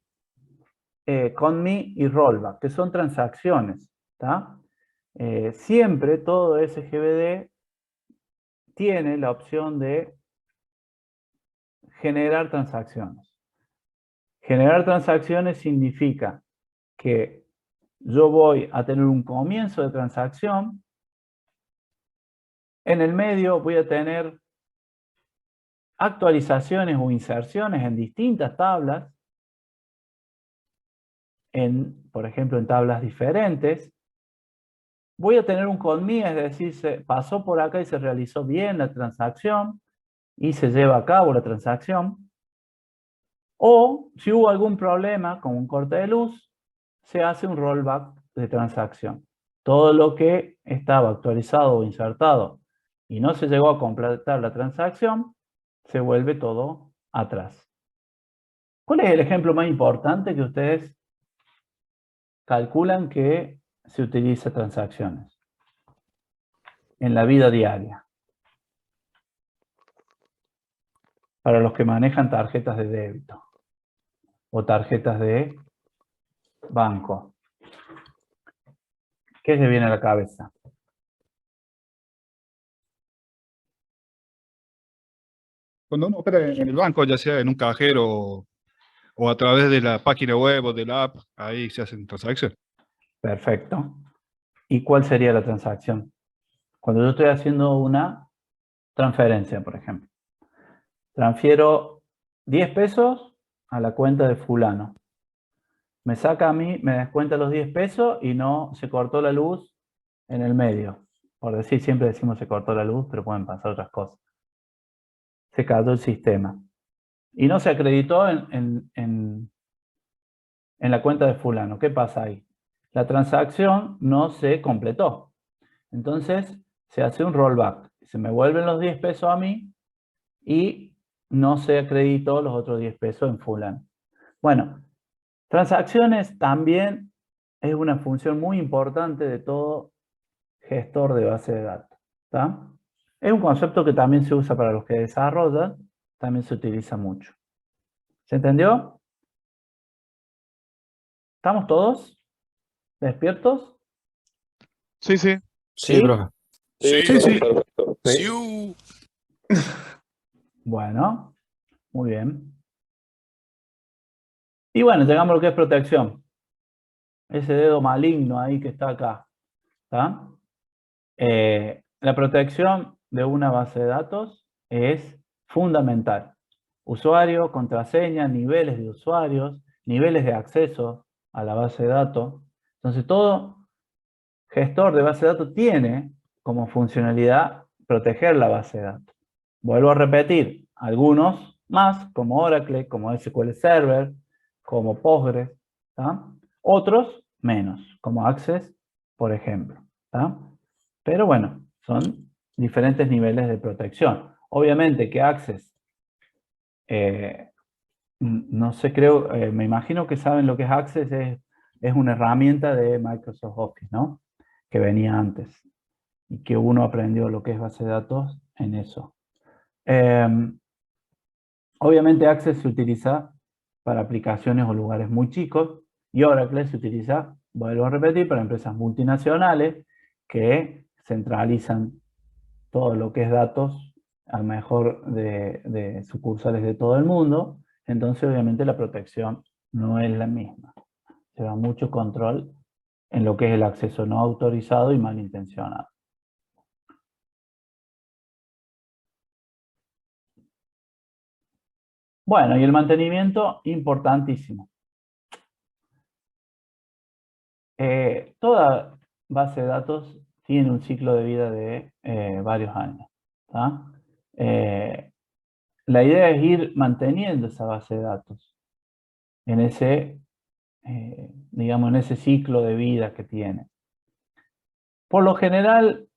CONME y rollback, que son transacciones, ¿tá? Siempre todo SGBD tiene la opción de generar transacciones. Generar transacciones significa que yo voy a tener un comienzo de transacción, en el medio voy a tener actualizaciones o inserciones en distintas tablas, por ejemplo, en tablas diferentes. Voy a tener un CONME, es decir, se pasó por acá y se realizó bien la transacción y se lleva a cabo la transacción. O si hubo algún problema con un corte de luz, se hace un rollback de transacción. Todo lo que estaba actualizado o insertado y no se llegó a completar la transacción, se vuelve todo atrás. ¿Cuál es el ejemplo más importante que ustedes calculan que se utiliza transacciones en la vida diaria? Para los que manejan tarjetas de débito o tarjetas de banco. ¿Qué se viene a la cabeza? Cuando uno opera en el banco, ya sea en un cajero o a través de la página web o de la app, ahí se hacen transacciones. Perfecto. ¿Y cuál sería la transacción? Cuando yo estoy haciendo una transferencia, por ejemplo. Transfiero 10 pesos a la cuenta de fulano. Me saca a mí, me descuenta los 10 pesos y no se cortó la luz en el medio. Por decir, siempre decimos se cortó la luz, pero pueden pasar otras cosas. Se cayó el sistema. Y no se acreditó en la cuenta de fulano. ¿Qué pasa ahí? La transacción no se completó. Entonces, se hace un rollback. Se me vuelven los 10 pesos a mí y no se acreditó los otros 10 pesos en fulano. Bueno, transacciones también es una función muy importante de todo gestor de base de datos, ¿tá? Es un concepto que también se usa para los que desarrollan, también se utiliza mucho. ¿Se entendió? ¿Estamos todos despiertos? Sí, sí. Sí, profe. Sí, Sí. Perfecto. Siu. Bueno, muy bien. Y bueno, llegamos a lo que es protección. Ese dedo maligno ahí que está acá, ¿tá? La protección de una base de datos es fundamental. Usuario, contraseña, niveles de usuarios, niveles de acceso a la base de datos. Entonces, todo gestor de base de datos tiene como funcionalidad proteger la base de datos. Vuelvo a repetir, algunos más, como Oracle, como SQL Server, como Postgres, ¿tá? Otros menos, como Access, por ejemplo, ¿tá? Pero bueno, son diferentes niveles de protección. Obviamente que Access, no sé, creo, me imagino que saben lo que es Access, es una herramienta de Microsoft Office, ¿no? Que venía antes y que uno aprendió lo que es base de datos en eso. Obviamente Access se utiliza para aplicaciones o lugares muy chicos y Oracle se utiliza, vuelvo a repetir, para empresas multinacionales que centralizan todo lo que es datos a lo mejor de sucursales de todo el mundo. Entonces obviamente la protección no es la misma. Se da mucho control en lo que es el acceso no autorizado y malintencionado. Bueno, y el mantenimiento, importantísimo. Toda base de datos tiene un ciclo de vida de varios años. ¿Tá? La idea es ir manteniendo esa base de datos en ese, digamos, en ese ciclo de vida que tiene. Por lo general,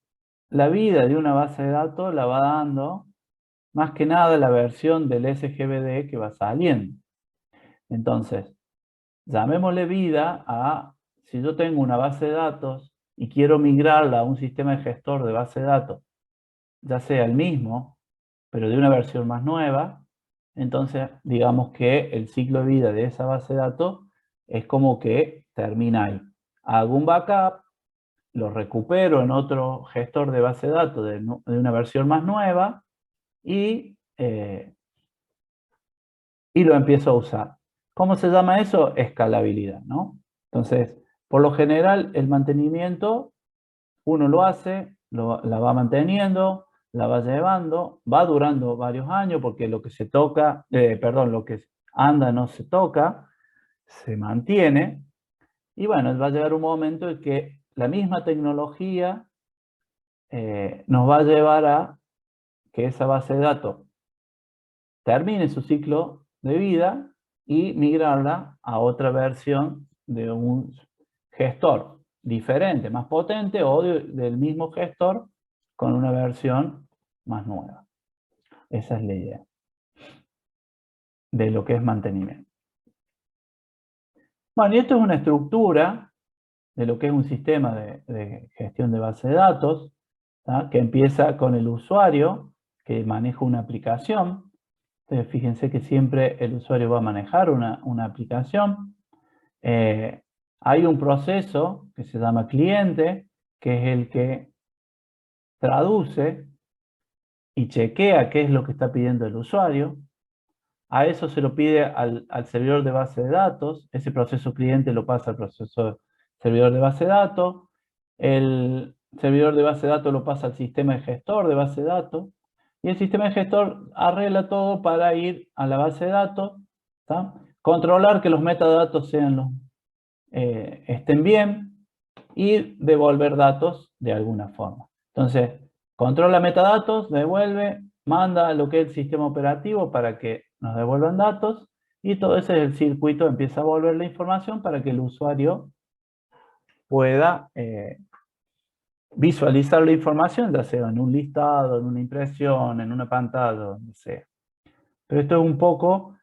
la vida de una base de datos la va dando más que nada la versión del SGBD que va saliendo. Entonces, llamémosle vida a, si yo tengo una base de datos y quiero migrarla a un sistema de gestor de base de datos, ya sea el mismo, pero de una versión más nueva, entonces digamos que el ciclo de vida de esa base de datos es como que termina ahí. Hago un backup, lo recupero en otro gestor de base de datos de una versión más nueva y lo empiezo a usar. ¿Cómo se llama eso? Escalabilidad, ¿no? Entonces, por lo general, el mantenimiento, uno lo hace, la va manteniendo, la va llevando, va durando varios años porque lo que se toca, lo que anda no se toca, se mantiene. Y bueno, va a llegar un momento en que la misma tecnología nos va a llevar a que esa base de datos termine su ciclo de vida y migrarla a otra versión de un gestor diferente, más potente, o del mismo gestor con una versión más nueva. Esa es la idea de lo que es mantenimiento. Bueno, y esto es una estructura de lo que es un sistema de gestión de base de datos, ¿tá? Que empieza con el usuario que maneja una aplicación. Entonces, fíjense que siempre el usuario va a manejar una aplicación. Hay un proceso que se llama cliente, que es el que traduce y chequea qué es lo que está pidiendo el usuario. A eso se lo pide al servidor de base de datos. Ese proceso cliente lo pasa al proceso servidor de base de datos. El servidor de base de datos lo pasa al sistema de gestor de base de datos. Y el sistema de gestor arregla todo para ir a la base de datos, ¿tá? Controlar que los metadatos estén bien y devolver datos de alguna forma. Entonces, controla metadatos, devuelve, manda lo que es el sistema operativo para que nos devuelvan datos y todo ese es el circuito, empieza a volver la información para que el usuario pueda visualizar la información, ya sea en un listado, en una impresión, en una pantalla, donde sea. Pero esto es un poco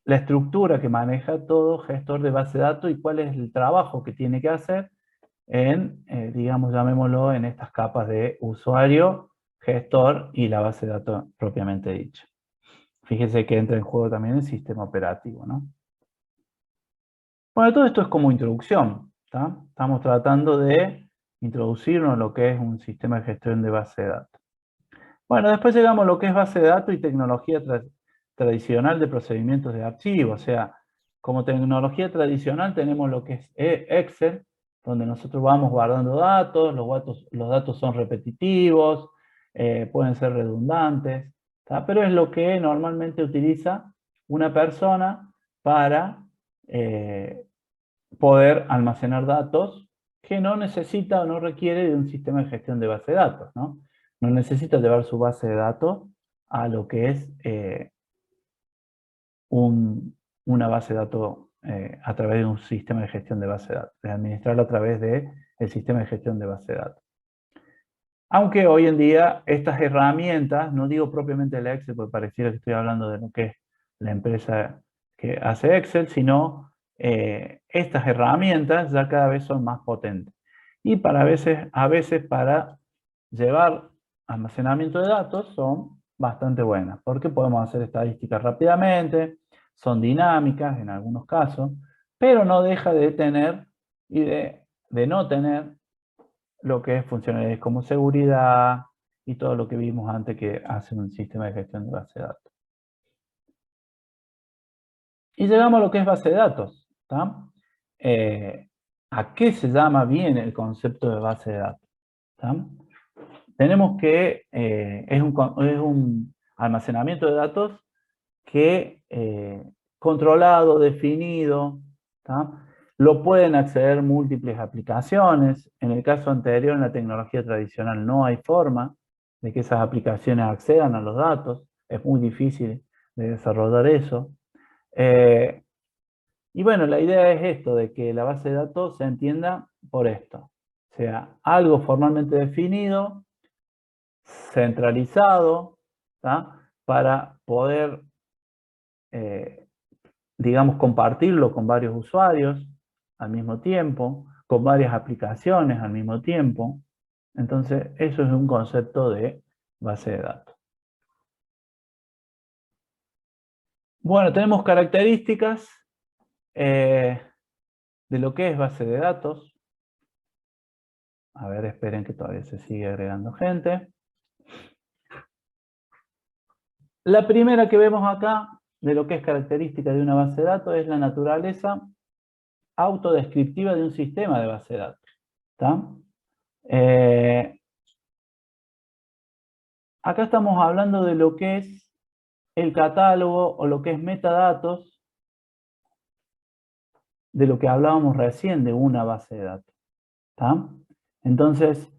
la estructura que maneja todo gestor de base de datos y cuál es el trabajo que tiene que hacer en, digamos, llamémoslo, en estas capas de usuario, gestor y la base de datos propiamente dicha. Fíjense que entra en juego también el sistema operativo, ¿no? Bueno, todo esto es como introducción, ¿tá? Estamos tratando de introducirnos en lo que es un sistema de gestión de base de datos. Bueno, después llegamos a lo que es base de datos y tecnología tradicional de procedimientos de archivo. O sea, como tecnología tradicional tenemos lo que es Excel, donde nosotros vamos guardando datos, los datos son repetitivos, pueden ser redundantes, ¿tá? Pero es lo que normalmente utiliza una persona para poder almacenar datos que no necesita o no requiere de un sistema de gestión de base de datos, ¿no? No necesita llevar su base de datos a lo que es una base de datos a través de un sistema de gestión de base de datos, de administrarlo a través del sistema de gestión de base de datos. Aunque hoy en día estas herramientas, no digo propiamente la Excel, porque pareciera que estoy hablando de lo que es la empresa que hace Excel, sino estas herramientas ya cada vez son más potentes. Y a veces para llevar almacenamiento de datos son bastante buenas, porque podemos hacer estadísticas rápidamente, son dinámicas en algunos casos, pero no deja de tener y de no tener lo que es funcionalidades como seguridad y todo lo que vimos antes que hace un sistema de gestión de base de datos. Y llegamos a lo que es base de datos, ¿tá? ¿A qué se llama bien el concepto de base de datos? ¿Tá? Tenemos que es un almacenamiento de datos que controlado, definido, ¿tá? Lo pueden acceder múltiples aplicaciones. En el caso anterior, en la tecnología tradicional, no hay forma de que esas aplicaciones accedan a los datos. Es muy difícil de desarrollar eso. Y bueno, la idea es esto, de que la base de datos se entienda por esto. O sea, algo formalmente definido, centralizado, ¿tá? Para poder, digamos, compartirlo con varios usuarios al mismo tiempo, con varias aplicaciones al mismo tiempo. Entonces, eso es un concepto de base de datos. Bueno, tenemos características de lo que es base de datos. A ver, esperen que todavía se sigue agregando gente. La primera que vemos acá de lo que es característica de una base de datos es la naturaleza autodescriptiva de un sistema de base de datos. ¿Está? Acá estamos hablando de lo que es el catálogo o lo que es metadatos de lo que hablábamos recién de una base de datos. ¿Está? Entonces,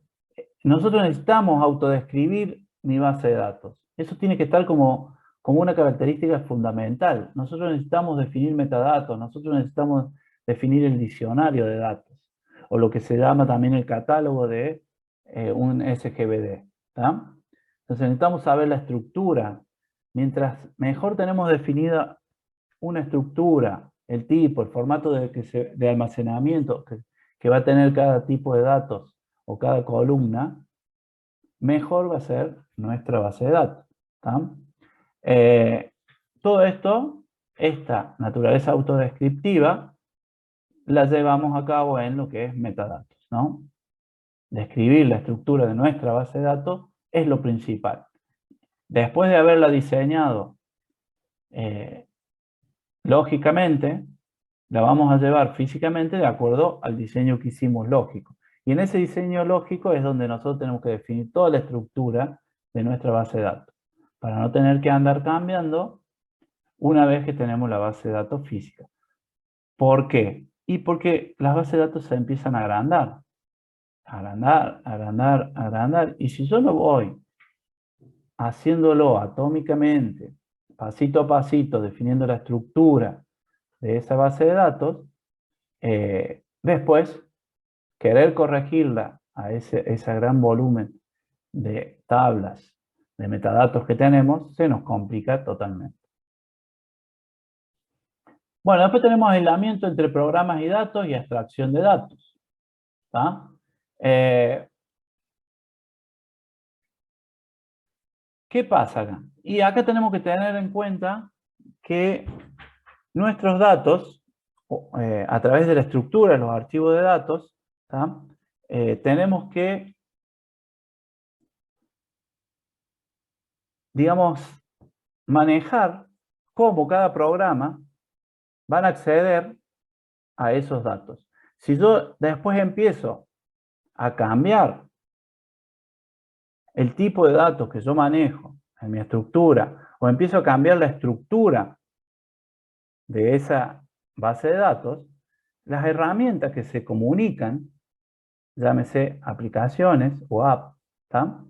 nosotros necesitamos autodescribir mi base de datos. Eso tiene que estar como una característica fundamental. Nosotros necesitamos definir metadatos, nosotros necesitamos definir el diccionario de datos, o lo que se llama también el catálogo de un SGBD. ¿Tá? Entonces necesitamos saber la estructura. Mientras mejor tenemos definida una estructura, el tipo, el formato de almacenamiento que va a tener cada tipo de datos o cada columna, mejor va a ser nuestra base de datos. ¿Tá? Todo esto, esta naturaleza autodescriptiva, la llevamos a cabo en lo que es metadatos, ¿no? Describir la estructura de nuestra base de datos es lo principal. Después de haberla diseñado lógicamente, la vamos a llevar físicamente de acuerdo al diseño que hicimos lógico. Y en ese diseño lógico es donde nosotros tenemos que definir toda la estructura de nuestra base de datos, para no tener que andar cambiando una vez que tenemos la base de datos física. ¿Por qué? Y porque las bases de datos se empiezan a agrandar. Agrandar, agrandar, agrandar. Y si yo lo voy haciéndolo atómicamente, pasito a pasito, definiendo la estructura de esa base de datos, después querer corregirla a ese gran volumen de tablas, de metadatos que tenemos, se nos complica totalmente. Bueno, después tenemos aislamiento entre programas y datos y abstracción de datos. ¿Tá? ¿Qué pasa acá? Y acá tenemos que tener en cuenta que nuestros datos, a través de la estructura de los archivos de datos, ¿tá? Tenemos que, digamos, manejar cómo cada programa van a acceder a esos datos. Si yo después empiezo a cambiar el tipo de datos que yo manejo en mi estructura, o empiezo a cambiar la estructura de esa base de datos, las herramientas que se comunican, llámese aplicaciones o apps, ¿tá?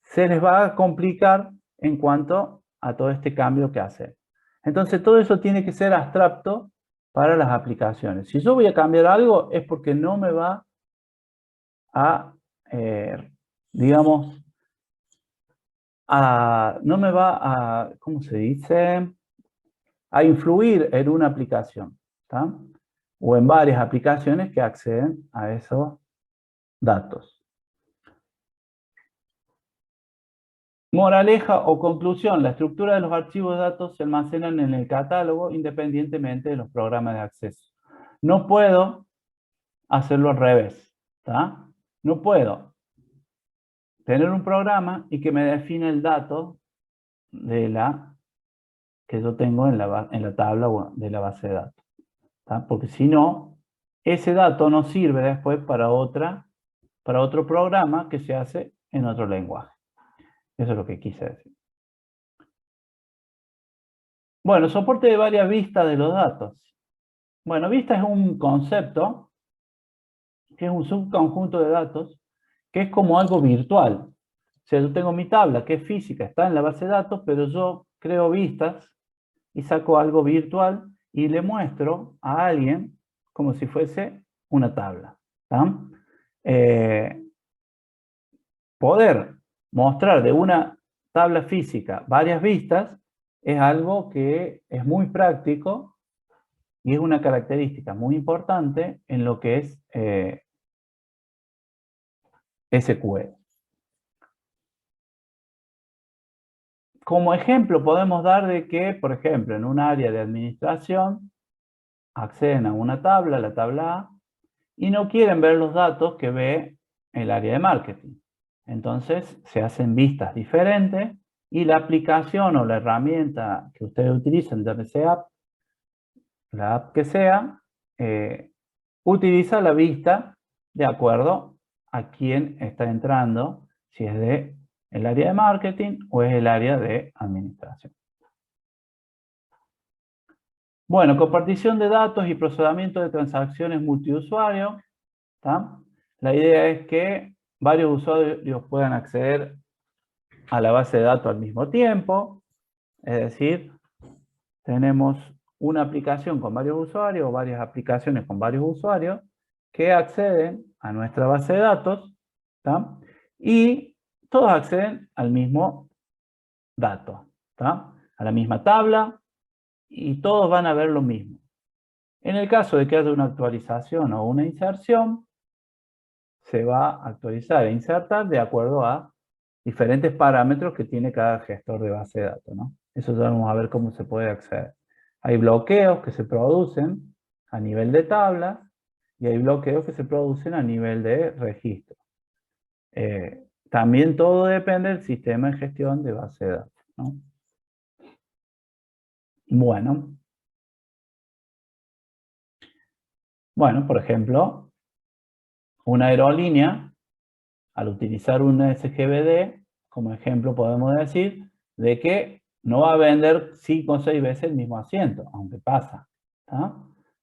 Se les va a complicar en cuanto a todo este cambio que hace. Entonces todo eso tiene que ser abstracto para las aplicaciones. Si yo voy a cambiar algo es porque no me va a, digamos, no me va a, ¿cómo se dice? A influir en una aplicación, ¿tá? O en varias aplicaciones que acceden a esos datos. Moraleja o conclusión, la estructura de los archivos de datos se almacenan en el catálogo independientemente de los programas de acceso. No puedo hacerlo al revés, ¿tá? No puedo tener un programa y que me define el dato que yo tengo en la tabla de la base de datos, ¿tá? Porque si no, ese dato no sirve después para otro programa que se hace en otro lenguaje. Eso es lo que quise decir. Bueno, soporte de varias vistas de los datos. Bueno, vista es un concepto que es un subconjunto de datos que es como algo virtual. O sea, yo tengo mi tabla que es física, está en la base de datos, pero yo creo vistas y saco algo virtual y le muestro a alguien como si fuese una tabla. Poder mostrar de una tabla física varias vistas es algo que es muy práctico y es una característica muy importante en lo que es SQL. Como ejemplo podemos dar de que, por ejemplo, en un área de administración acceden a una tabla, la tabla A, y no quieren ver los datos que ve el área de marketing. Entonces se hacen vistas diferentes y la aplicación o la herramienta que ustedes utilizan, llámese app, la app que sea, utiliza la vista de acuerdo a quién está entrando, si es de el área de marketing o es el área de administración. Bueno, compartición de datos y procesamiento de transacciones multiusuario. ¿Tá? La idea es que varios usuarios puedan acceder a la base de datos al mismo tiempo. Es decir, tenemos una aplicación con varios usuarios o varias aplicaciones con varios usuarios que acceden a nuestra base de datos, ¿tá? Y todos acceden al mismo dato, ¿tá? A la misma tabla y todos van a ver lo mismo. En el caso de que haya una actualización o una inserción, se va a actualizar e insertar de acuerdo a diferentes parámetros que tiene cada gestor de base de datos, ¿no? Eso ya vamos a ver cómo se puede acceder. Hay bloqueos que se producen a nivel de tablas y hay bloqueos que se producen a nivel de registro. También todo depende del sistema de gestión de base de datos, ¿no? Bueno, por ejemplo, una aerolínea, al utilizar un SGBD, como ejemplo podemos decir, de que no va a vender 5 o 6 veces el mismo asiento, aunque pasa, ¿tá?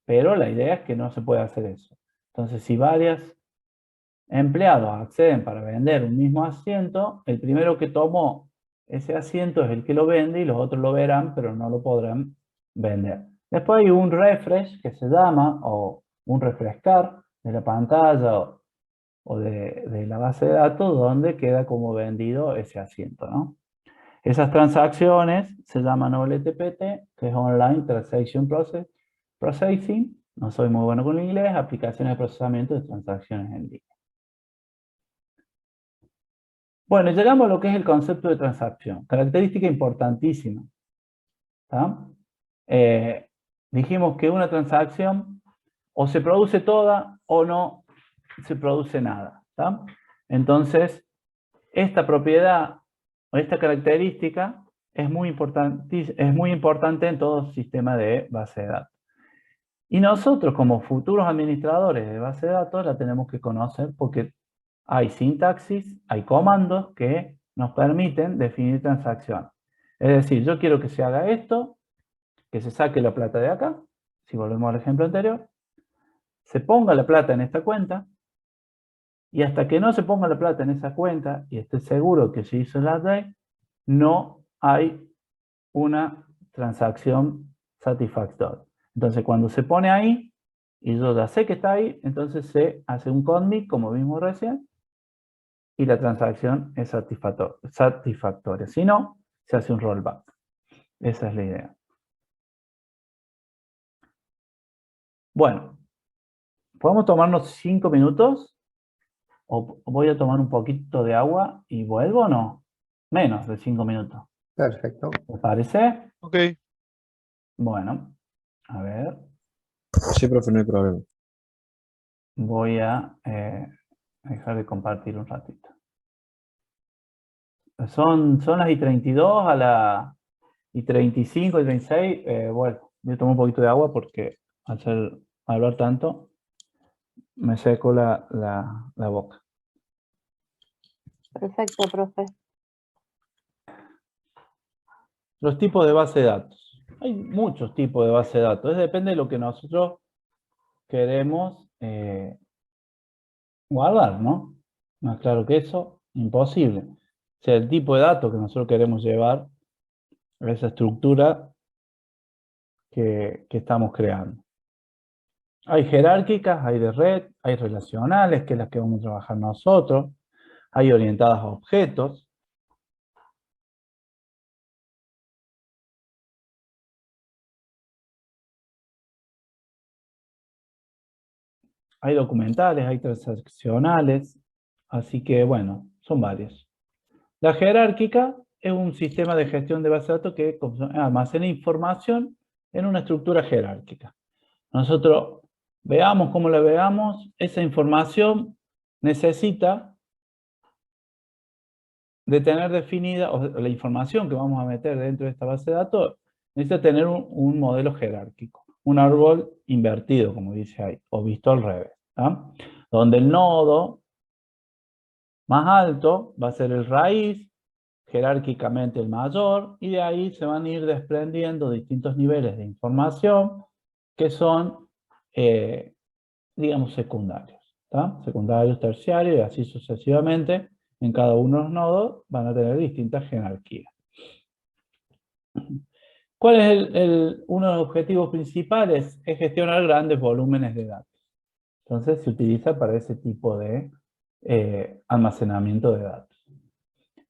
Pero la idea es que no se puede hacer eso. Entonces, si varios empleados acceden para vender un mismo asiento, el primero que tomó ese asiento es el que lo vende y los otros lo verán, pero no lo podrán vender. Después hay un refresh que se llama, o un refrescar de la pantalla o de la base de datos donde queda como vendido ese asiento, ¿no? Esas transacciones se llaman OLTPT, que es Online Transaction Processing. No soy muy bueno con el inglés, aplicaciones de procesamiento de transacciones en línea. Bueno, llegamos a lo que es el concepto de transacción, característica importantísima. ¿Tá? Dijimos que una transacción o se produce toda o no se produce nada. ¿Tá? Entonces, esta propiedad o esta característica es muy importante en todo sistema de base de datos. Y nosotros como futuros administradores de base de datos la tenemos que conocer porque hay sintaxis, hay comandos que nos permiten definir transacciones. Es decir, yo quiero que se haga esto, que se saque la plata de acá, si volvemos al ejemplo anterior, se ponga la plata en esta cuenta, y hasta que no se ponga la plata en esa cuenta y esté seguro que se hizo el update, no hay una transacción satisfactoria. Entonces, cuando se pone ahí, y yo ya sé que está ahí, entonces se hace un commit, como vimos recién, y la transacción es satisfactoria. Si no, se hace un rollback. Esa es la idea. Bueno, ¿podemos tomarnos 5 minutos? ¿O voy a tomar un poquito de agua y vuelvo o no? Menos de 5 minutos. Perfecto. ¿Te parece? Ok. Bueno, a ver. Sí, profe, no hay problema. Voy a dejar de compartir un ratito. Son las y32 a la y35, y 36. Bueno, voy a tomar un poquito de agua porque al hablar tanto me seco la boca. Perfecto, profe. Los tipos de base de datos. Hay muchos tipos de base de datos. Depende de lo que nosotros queremos guardar, ¿no? Más claro que eso, imposible. O sea, el tipo de datos que nosotros queremos llevar a esa estructura que estamos creando. Hay jerárquicas, hay de red, hay relacionales, que es las que vamos a trabajar nosotros, hay orientadas a objetos. Hay documentales, hay transaccionales, así que bueno, son varios. La jerárquica es un sistema de gestión de base de datos que almacena información en una estructura jerárquica. Nosotros veamos cómo la veamos, esa información necesita de tener definida, o la información que vamos a meter dentro de esta base de datos, necesita tener un modelo jerárquico, un árbol invertido, como dice ahí, o visto al revés, ¿tá? Donde el nodo más alto va a ser el raíz, jerárquicamente el mayor, y de ahí se van a ir desprendiendo distintos niveles de información que son, digamos, secundarios, ¿tá? Secundarios, terciarios, y así sucesivamente. En cada uno de los nodos van a tener distintas jerarquías. ¿Cuál es uno de los objetivos principales? Es gestionar grandes volúmenes de datos. Entonces se utiliza para ese tipo de almacenamiento de datos.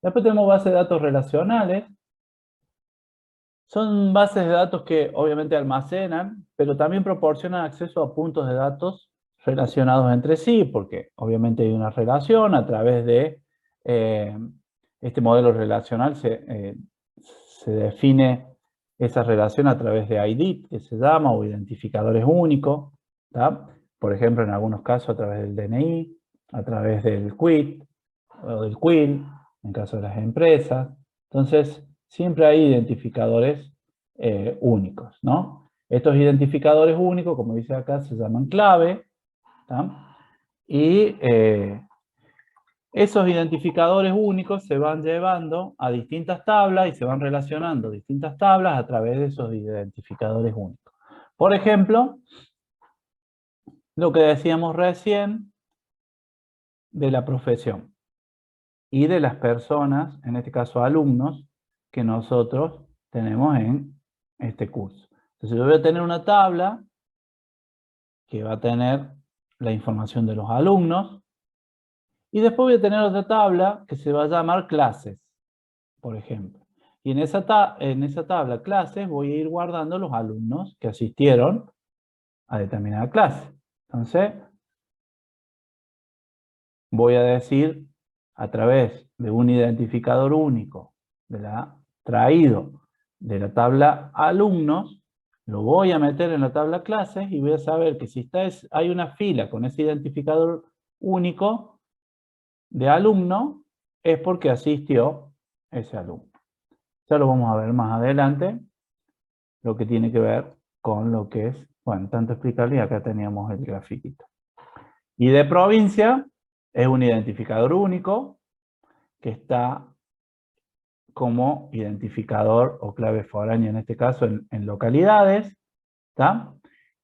Después tenemos bases de datos relacionales. Son bases de datos que obviamente almacenan, pero también proporcionan acceso a puntos de datos relacionados entre sí, porque obviamente hay una relación a través de este modelo relacional. Se define esa relación a través de ID, que se llama, o identificadores únicos, ¿tá? Por ejemplo, en algunos casos a través del DNI, a través del QUID, o del QUIL, en caso de las empresas. Entonces, siempre hay identificadores únicos, ¿no? Estos identificadores únicos, como dice acá, se llaman clave, ¿tá? Y esos identificadores únicos se van llevando a distintas tablas y se van relacionando distintas tablas a través de esos identificadores únicos. Por ejemplo, lo que decíamos recién de la profesión y de las personas, en este caso alumnos, que nosotros tenemos en este curso. Entonces yo voy a tener una tabla que va a tener la información de los alumnos, y después voy a tener otra tabla que se va a llamar clases, por ejemplo. Y en esa tabla clases voy a ir guardando los alumnos que asistieron a determinada clase. Entonces, voy a decir a través de un identificador único traído de la tabla alumnos, lo voy a meter en la tabla clases y voy a saber que si hay una fila con ese identificador único de alumno, es porque asistió ese alumno. Ya lo vamos a ver más adelante, lo que tiene que ver con lo que es, bueno, tanto explicarle, y acá teníamos el grafiquito. Y de provincia es un identificador único que está como identificador o clave foránea, en este caso en localidades, ¿tá?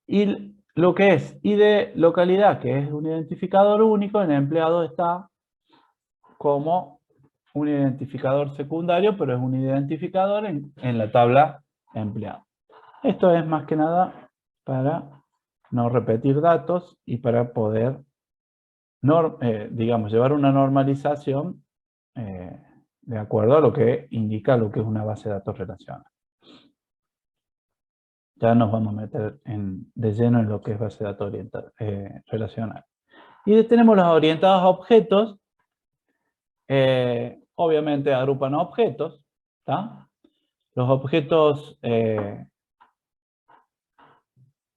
Y lo que es ID localidad, que es un identificador único, en empleado está como un identificador secundario, pero es un identificador en la tabla empleado. Esto es más que nada para no repetir datos y para poder, digamos, llevar una normalización de acuerdo a lo que indica lo que es una base de datos relacional. Ya nos vamos a meter de lleno en lo que es base de datos relacional. Y tenemos las orientadas a objetos. Obviamente agrupan a objetos, ¿tá? Los objetos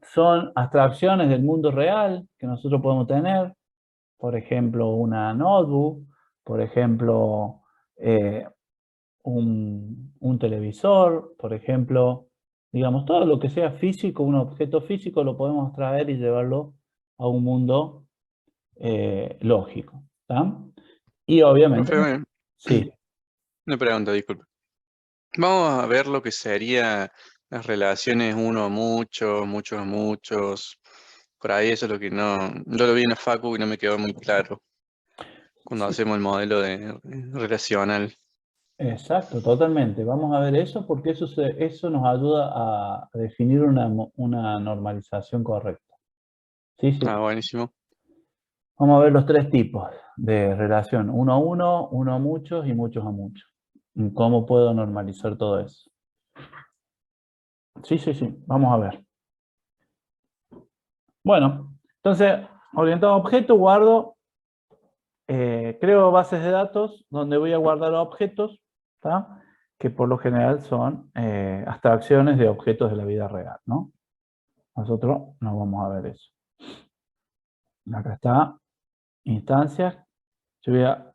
son abstracciones del mundo real que nosotros podemos tener. Por ejemplo, una notebook, por ejemplo, un televisor, por ejemplo, digamos, todo lo que sea físico, un objeto físico, lo podemos traer y llevarlo a un mundo lógico, ¿tá? Y obviamente... Profe, Sí. una pregunta, disculpe. Vamos a ver lo que sería las relaciones uno a muchos, muchos a muchos. Por ahí eso es lo que no lo vi en la facu y no me quedó muy claro cuando hacemos el modelo relacional. Exacto, totalmente. Vamos a ver eso porque eso nos ayuda a definir una normalización correcta. Sí, sí. Ah, buenísimo. Vamos a ver los tres tipos de relación. Uno a uno, uno a muchos y muchos a muchos. ¿Cómo puedo normalizar todo eso? Sí, sí, sí. Vamos a ver. Bueno, entonces, orientado a objeto, guardo, creo bases de datos donde voy a guardar objetos, ¿tá? Que por lo general son abstracciones de objetos de la vida real, ¿no? Nosotros no vamos a ver eso. Acá está, instancias. Yo voy a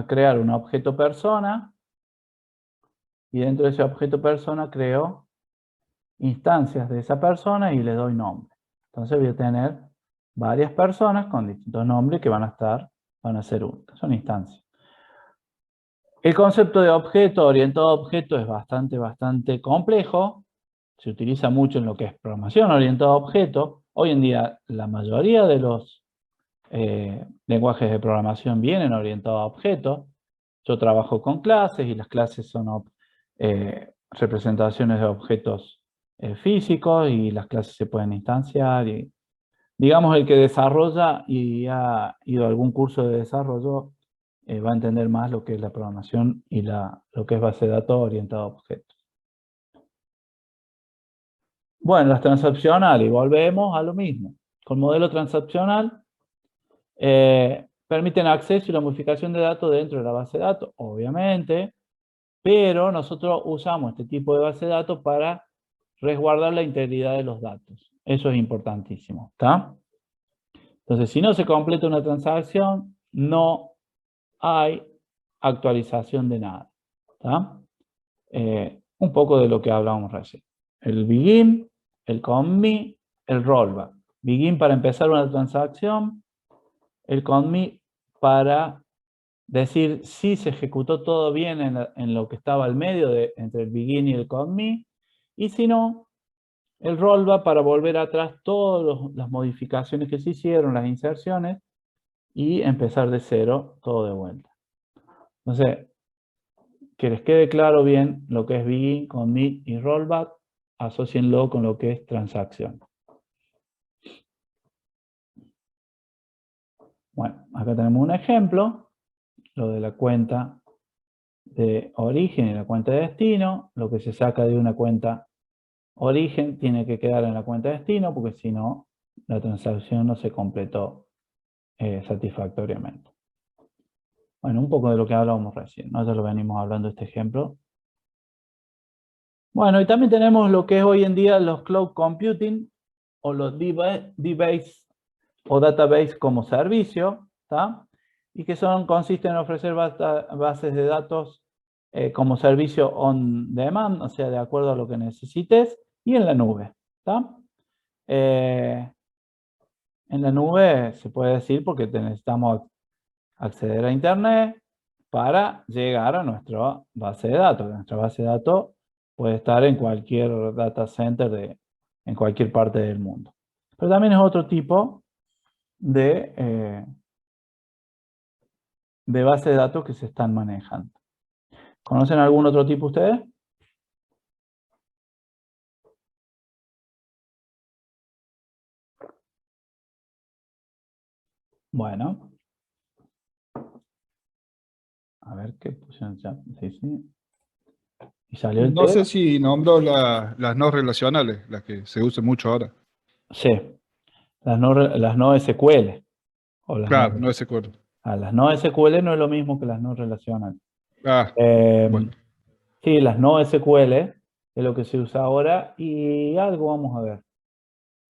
crear un objeto persona y dentro de ese objeto persona creo instancias de esa persona y le doy nombre. Entonces voy a tener varias personas con distintos nombres que van a ser únicas, son instancias. El concepto de objeto orientado a objeto es bastante complejo. Se utiliza mucho en lo que es programación orientada a objeto. Hoy en día la mayoría de los lenguajes de programación vienen orientados a objetos. Yo trabajo con clases y las clases son representaciones de objetos físicos y las clases se pueden instanciar. Y, digamos, el que desarrolla y ha ido a algún curso de desarrollo va a entender más lo que es la programación y lo que es base de datos orientada a objetos. Bueno, las transaccionales, volvemos a lo mismo. Con modelo transaccional permiten acceso y la modificación de datos dentro de la base de datos, obviamente, pero nosotros usamos este tipo de base de datos para resguardar la integridad de los datos. Eso es importantísimo, ¿está? Entonces, si no se completa una transacción, no hay actualización de nada, ¿está? Un poco de lo que hablábamos recién. El begin, el commit, el rollback. Begin para empezar una transacción, el commit para decir si se ejecutó todo bien en lo que estaba al medio entre el begin y el commit, y si no, el rollback para volver atrás todas las modificaciones que se hicieron, las inserciones, y empezar de cero todo de vuelta. Entonces, que les quede claro bien lo que es begin, commit y rollback, asócienlo con lo que es transacción. Bueno, acá tenemos un ejemplo, lo de la cuenta de origen y la cuenta de destino. Lo que se saca de una cuenta origen tiene que quedar en la cuenta de destino, porque si no, la transacción no se completó satisfactoriamente. Bueno, un poco de lo que hablábamos recién, ¿no? Ya lo venimos hablando de este ejemplo. Bueno, y también tenemos lo que es hoy en día los cloud computing, o los DBase o database como servicio, ¿tá? Y que consisten en ofrecer bases de datos como servicio on demand, o sea, de acuerdo a lo que necesites, y en la nube, ¿tá? En la nube se puede decir porque necesitamos acceder a internet para llegar a nuestra base de datos. Nuestra base de datos puede estar en cualquier data center en cualquier parte del mundo. Pero también es otro tipo de base de datos que se están manejando. ¿Conocen algún otro tipo ustedes? Bueno. A ver qué pusieron ya. Sí, sí. ¿Y salió el No sé tema? si nombró las no relacionales, las que se usan mucho ahora. Sí. Las no SQL. O las Claro, no SQL. las no SQL no es lo mismo que las no relacionales. Ah, bueno. Sí, las no SQL es lo que se usa ahora y algo vamos a ver.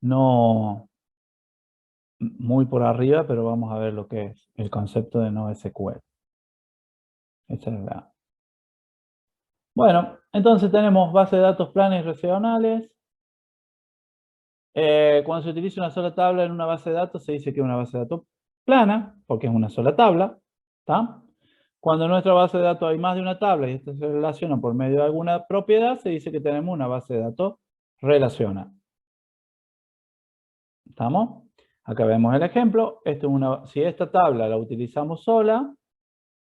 No muy por arriba, pero vamos a ver lo que es el concepto de no SQL. Esa es la... Bueno, entonces tenemos base de datos planas y relacionales. Cuando se utiliza una sola tabla en una base de datos, se dice que es una base de datos plana, porque es una sola tabla, ¿tá? Cuando en nuestra base de datos hay más de una tabla y esto se relaciona por medio de alguna propiedad, se dice que tenemos una base de datos relacional. ¿Estamos? Acá vemos el ejemplo. Si esta tabla la utilizamos sola,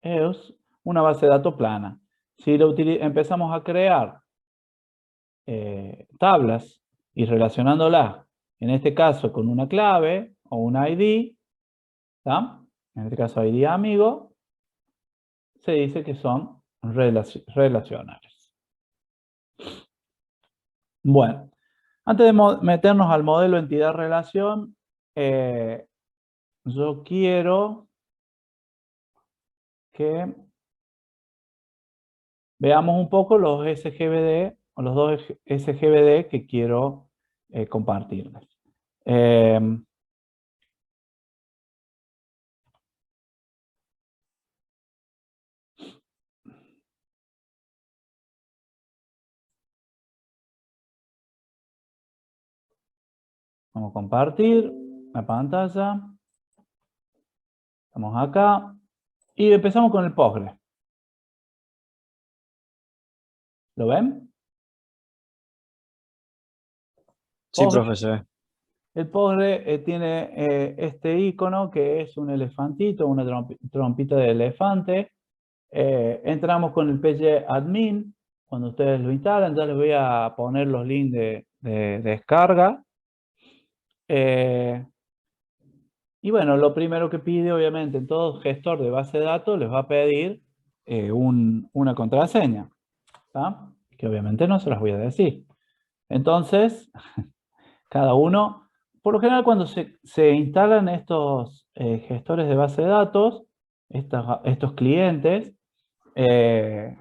es una base de datos plana. Si empezamos a crear tablas y relacionándolas, en este caso con una clave o un ID, ¿tá? En este caso ID amigo, se dice que son relacionales. Bueno, antes de meternos al modelo entidad-relación, yo quiero que veamos un poco los SGBD, o los dos SGBD que quiero compartirles. Vamos a compartir la pantalla. Estamos acá. Y empezamos con el Postgre. ¿Lo ven? Sí, Postgre. profe, se ve. El Postgre tiene este icono que es un elefantito, una trompita de elefante. Entramos con el PG admin. Cuando ustedes lo instalan, ya les voy a poner los links de descarga. Y bueno, lo primero que pide, obviamente, en todo gestor de base de datos les va a pedir una contraseña, ¿tá? Que obviamente no se las voy a decir. Entonces, cada uno, por lo general cuando se instalan estos gestores de base de datos, estos clientes, les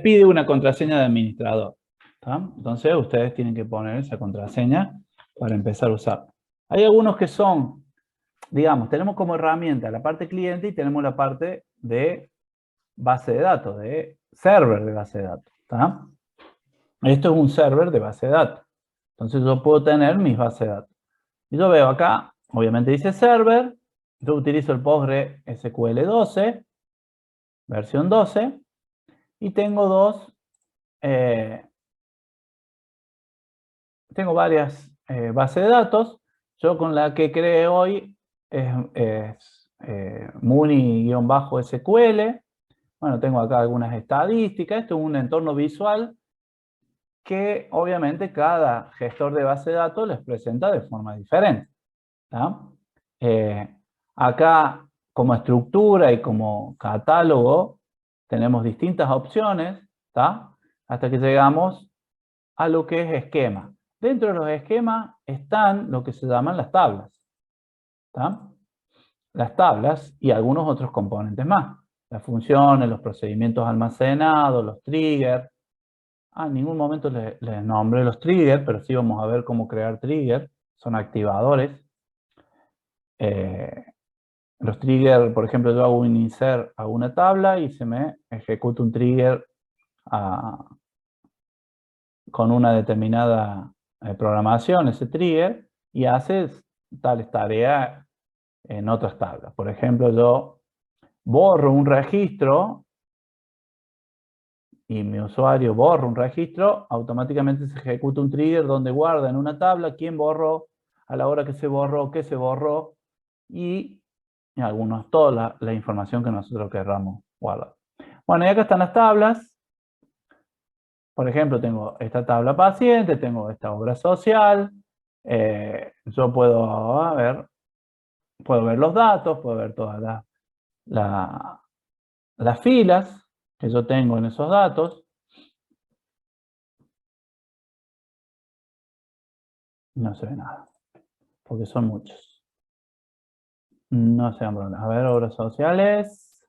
pide una contraseña de administrador, ¿tá? Entonces ustedes tienen que poner esa contraseña para empezar a usar. Hay algunos que son, digamos, tenemos como herramienta la parte cliente y tenemos la parte de base de datos, de server de base de datos, ¿tá? Esto es un server de base de datos. Entonces yo puedo tener mis bases de datos. Y yo veo acá, obviamente dice server, yo utilizo el Postgre SQL 12, versión 12, y tengo varias bases de datos. Yo con la que creé hoy es Muni-SQL. Bueno, tengo acá algunas estadísticas. Esto es un entorno visual que obviamente cada gestor de base de datos les presenta de forma diferente, ¿tá? Acá como estructura y como catálogo tenemos distintas opciones, ¿tá? Hasta que llegamos a lo que es esquema. Dentro de los esquemas están lo que se llaman las tablas, ¿tá? Las tablas y algunos otros componentes más. Las funciones, los procedimientos almacenados, los triggers. En ningún momento les nombré los triggers, pero sí vamos a ver cómo crear triggers. Son activadores. Los triggers, por ejemplo, yo hago un insert a una tabla y se me ejecuta un trigger con una determinada programación, ese trigger, y hace tales tareas en otras tablas. Por ejemplo, yo borro un registro y mi usuario borra un registro, automáticamente se ejecuta un trigger donde guarda en una tabla quién borró, a la hora que se borró, qué se borró, y toda la información que nosotros querramos guardar. Bueno, y acá están las tablas. Por ejemplo, tengo esta tabla paciente, tengo esta obra social. Yo puedo ver los datos, puedo ver todas las filas que yo tengo en esos datos. No se ve nada, porque son muchos. No se ven problemas. A ver, obras sociales.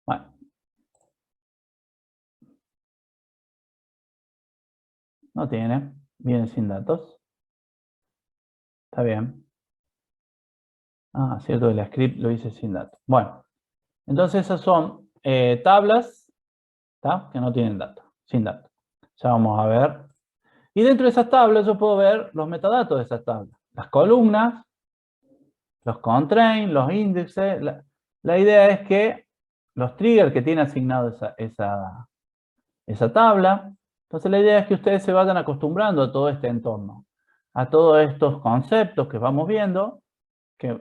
Bueno. No tiene. Viene sin datos. Está bien. Cierto, el script lo hice sin datos. Bueno. Entonces esas son tablas, ¿tá? Que no tienen datos. Sin datos. Ya vamos a ver. Y dentro de esas tablas yo puedo ver los metadatos de esas tablas. Las columnas, los constraints, los índices. La idea es que los triggers que tiene asignado esa tabla. Entonces la idea es que ustedes se vayan acostumbrando a todo este entorno. a todos estos conceptos que vamos viendo, que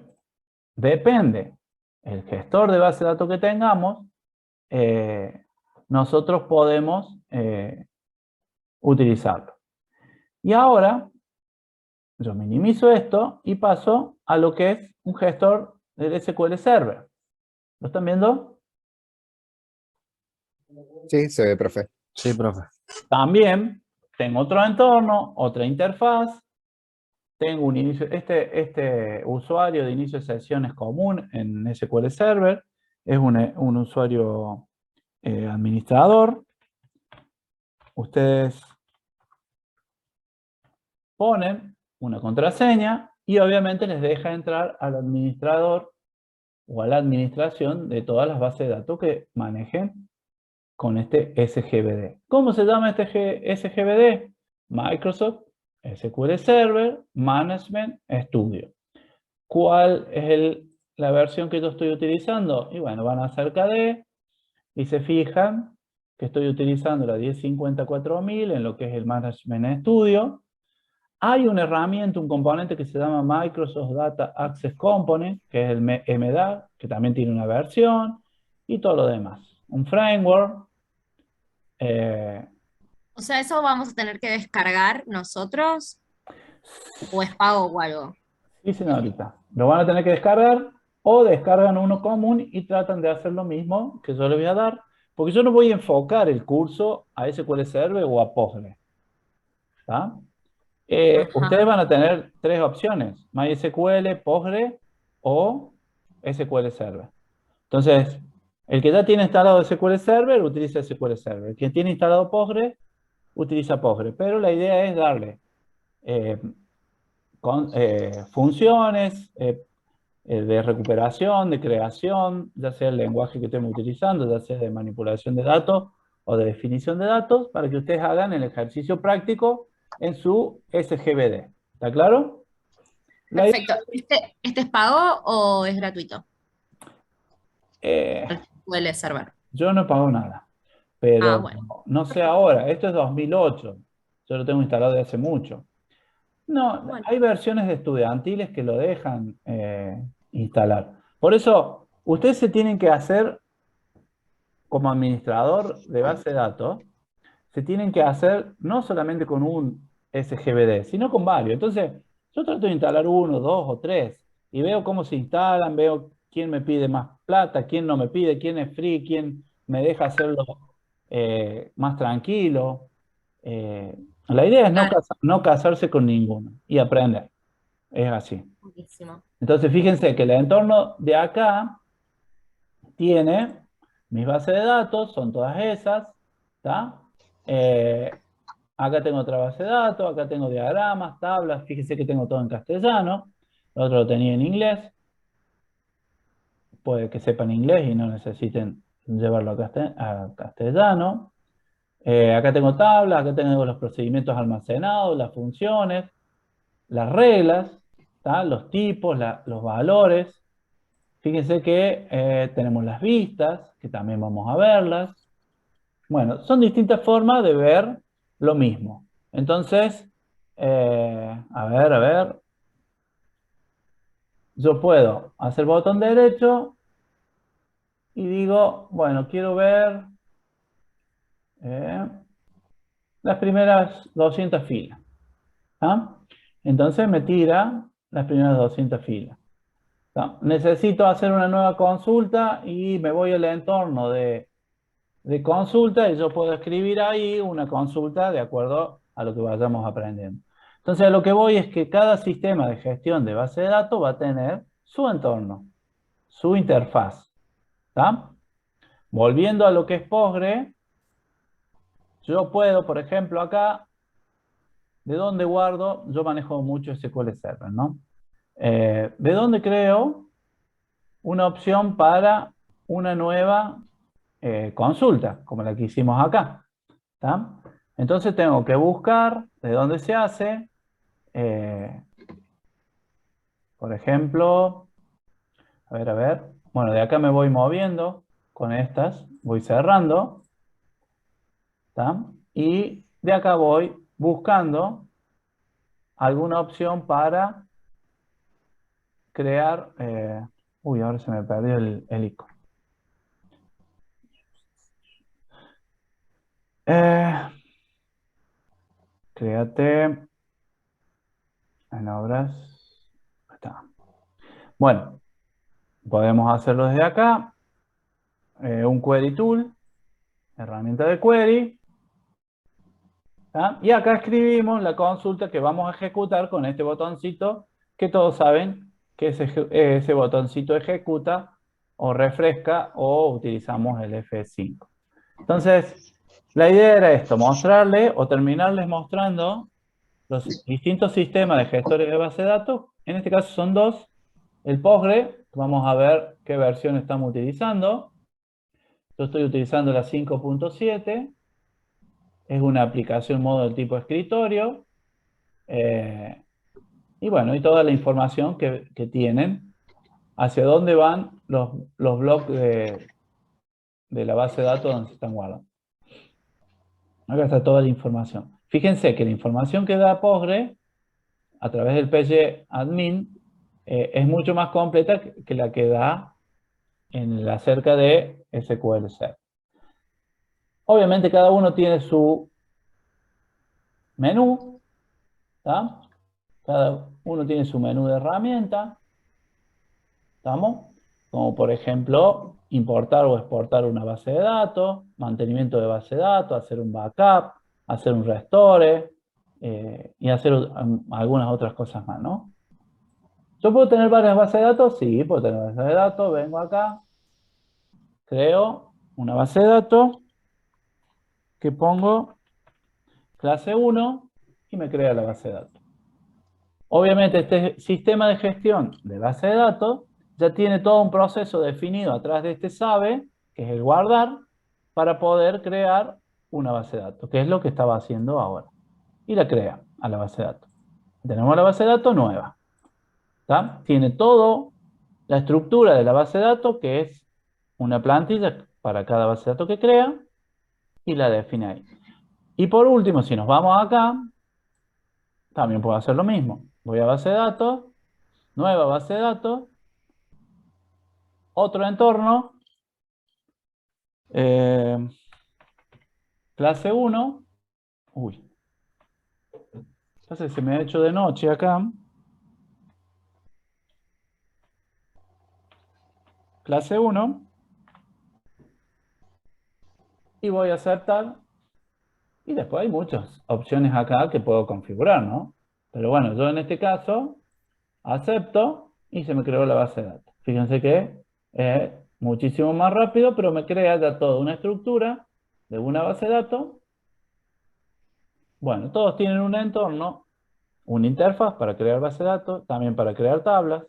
depende el gestor de base de datos que tengamos, nosotros podemos utilizarlo. Y ahora yo minimizo esto y paso a lo que es un gestor del SQL Server. ¿Lo están viendo? Sí, se ve, profe. Sí, profe. También tengo otro entorno, otra interfaz. Tengo un inicio, este usuario de inicio de sesión es común en SQL Server. Es un usuario administrador. Ustedes ponen una contraseña y obviamente les deja entrar al administrador o a la administración de todas las bases de datos que manejen con este SGBD. ¿Cómo se llama este SGBD? Microsoft SQL Server Management Studio. ¿Cuál es la versión que yo estoy utilizando? Y bueno, van a KDE y se fijan que estoy utilizando la 10.54.000 en lo que es el Management Studio. Hay una herramienta, un componente que se llama Microsoft Data Access Component, que es el MDAC, que también tiene una versión, y todo lo demás. Un framework. O sea, ¿eso vamos a tener que descargar nosotros? ¿O es pago o algo? Sí, señorita. Lo van a tener que descargar o descargan uno común y tratan de hacer lo mismo que yo les voy a dar, porque yo no voy a enfocar el curso a SQL Server o a Postgre. ¿Está? Ustedes van a tener tres opciones: MySQL, Postgre o SQL Server. Entonces, el que ya tiene instalado SQL Server utiliza SQL Server. El que tiene instalado Postgre utiliza Postgre. Pero la idea es darle funciones de recuperación, de creación, ya sea el lenguaje que estemos utilizando, ya sea de manipulación de datos o de definición de datos, para que ustedes hagan el ejercicio práctico en su SGBD. ¿Está claro? Perfecto. ¿Este es pago o es gratuito? El SQL Server. Yo no pago nada, pero bueno. no sé ahora, esto es 2008, yo lo tengo instalado de hace mucho. No, Bueno. hay versiones de estudiantiles que lo dejan instalar. Por eso, ustedes se tienen que hacer, como administrador de base de datos, se tienen que hacer no solamente con un SGBD, sino con varios. Entonces, yo trato de instalar uno, dos o tres, y veo cómo se instalan, veo quién me pide más plata, quién no me pide, quién es free, quién me deja hacerlo más tranquilo. La idea es no casarse con ninguno y aprender. Es así. Buenísimo. Entonces, fíjense que el entorno de acá tiene mis bases de datos, son todas esas, ¿está? Acá tengo otra base de datos, acá tengo diagramas, tablas, fíjense que tengo todo en castellano, lo otro lo tenía en inglés, puede que sepan inglés y no necesiten llevarlo a castellano. Acá tengo tablas, acá tengo los procedimientos almacenados, las funciones, las reglas, ¿tá? Los tipos, los valores. Fíjense que tenemos las vistas, que también vamos a verlas. Bueno, son distintas formas de ver lo mismo. Entonces, a ver. Yo puedo hacer botón derecho y digo, bueno, quiero ver las primeras 200 filas. ¿Ah? Entonces me tira las primeras 200 filas. ¿Ah? Necesito hacer una nueva consulta y me voy al entorno de consulta y yo puedo escribir ahí una consulta de acuerdo a lo que vayamos aprendiendo. Entonces, a lo que voy es que cada sistema de gestión de base de datos va a tener su entorno, su interfaz. ¿Tá? Volviendo a lo que es Postgre, yo puedo, por ejemplo, acá, ¿de dónde guardo? Yo manejo mucho SQL Server, ¿no? ¿De dónde creo una opción para una nueva consulta, como la que hicimos acá? ¿Tá? Entonces tengo que buscar de dónde se hace. Por ejemplo, a ver. Bueno, de acá me voy moviendo con estas, voy cerrando. ¿Tá? Y de acá voy buscando alguna opción para crear... uy, ahora se me perdió el icono. Créate en obras. Ahí está. Bueno, podemos hacerlo desde acá. Un query tool, herramienta de query. ¿Ah? Y acá escribimos la consulta que vamos a ejecutar con este botoncito, que todos saben que ese botoncito ejecuta o refresca o utilizamos el F5. Entonces, la idea era esto, mostrarle o terminarles mostrando los distintos sistemas de gestores de base de datos. En este caso son dos. El Postgre, vamos a ver qué versión estamos utilizando. Yo estoy utilizando la 5.7. Es una aplicación modo del tipo escritorio. Y bueno, y toda la información que tienen, hacia dónde van los bloques de la base de datos donde se están guardando. Acá está toda la información. Fíjense que la información que da Postgre a través del pgadmin es mucho más completa que la que da en la cerca de SQL Server. Obviamente cada uno tiene su menú, ¿tá? Cada uno tiene su menú de herramienta, ¿estamos? Como por ejemplo, importar o exportar una base de datos, mantenimiento de base de datos, hacer un backup, hacer un restore y hacer algunas otras cosas más, ¿no? ¿Yo puedo tener varias bases de datos? Sí, puedo tener bases de datos. Vengo acá, creo una base de datos que pongo clase 1 y me crea la base de datos. Obviamente este sistema de gestión de base de datos ya tiene todo un proceso definido atrás de este sabe, que es el guardar, para poder crear una base de datos, que es lo que estaba haciendo ahora. Y la crea a la base de datos. Tenemos la base de datos nueva. ¿Tá? Tiene todo la estructura de la base de datos, que es una plantilla para cada base de datos que crea, y la define ahí. Y por último, si nos vamos acá, también puedo hacer lo mismo. Voy a base de datos, nueva base de datos, otro entorno, clase 1, uy, entonces se me ha hecho de noche acá, clase 1, y voy a aceptar, y después hay muchas opciones acá que puedo configurar, ¿no? Pero bueno, yo en este caso acepto y se me creó la base de datos. Fíjense que es muchísimo más rápido, pero me crea ya toda una estructura de una base de datos. Bueno, todos tienen un entorno, una interfaz para crear base de datos, también para crear tablas,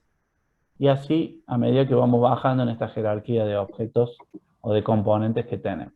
y así a medida que vamos bajando en esta jerarquía de objetos o de componentes que tenemos.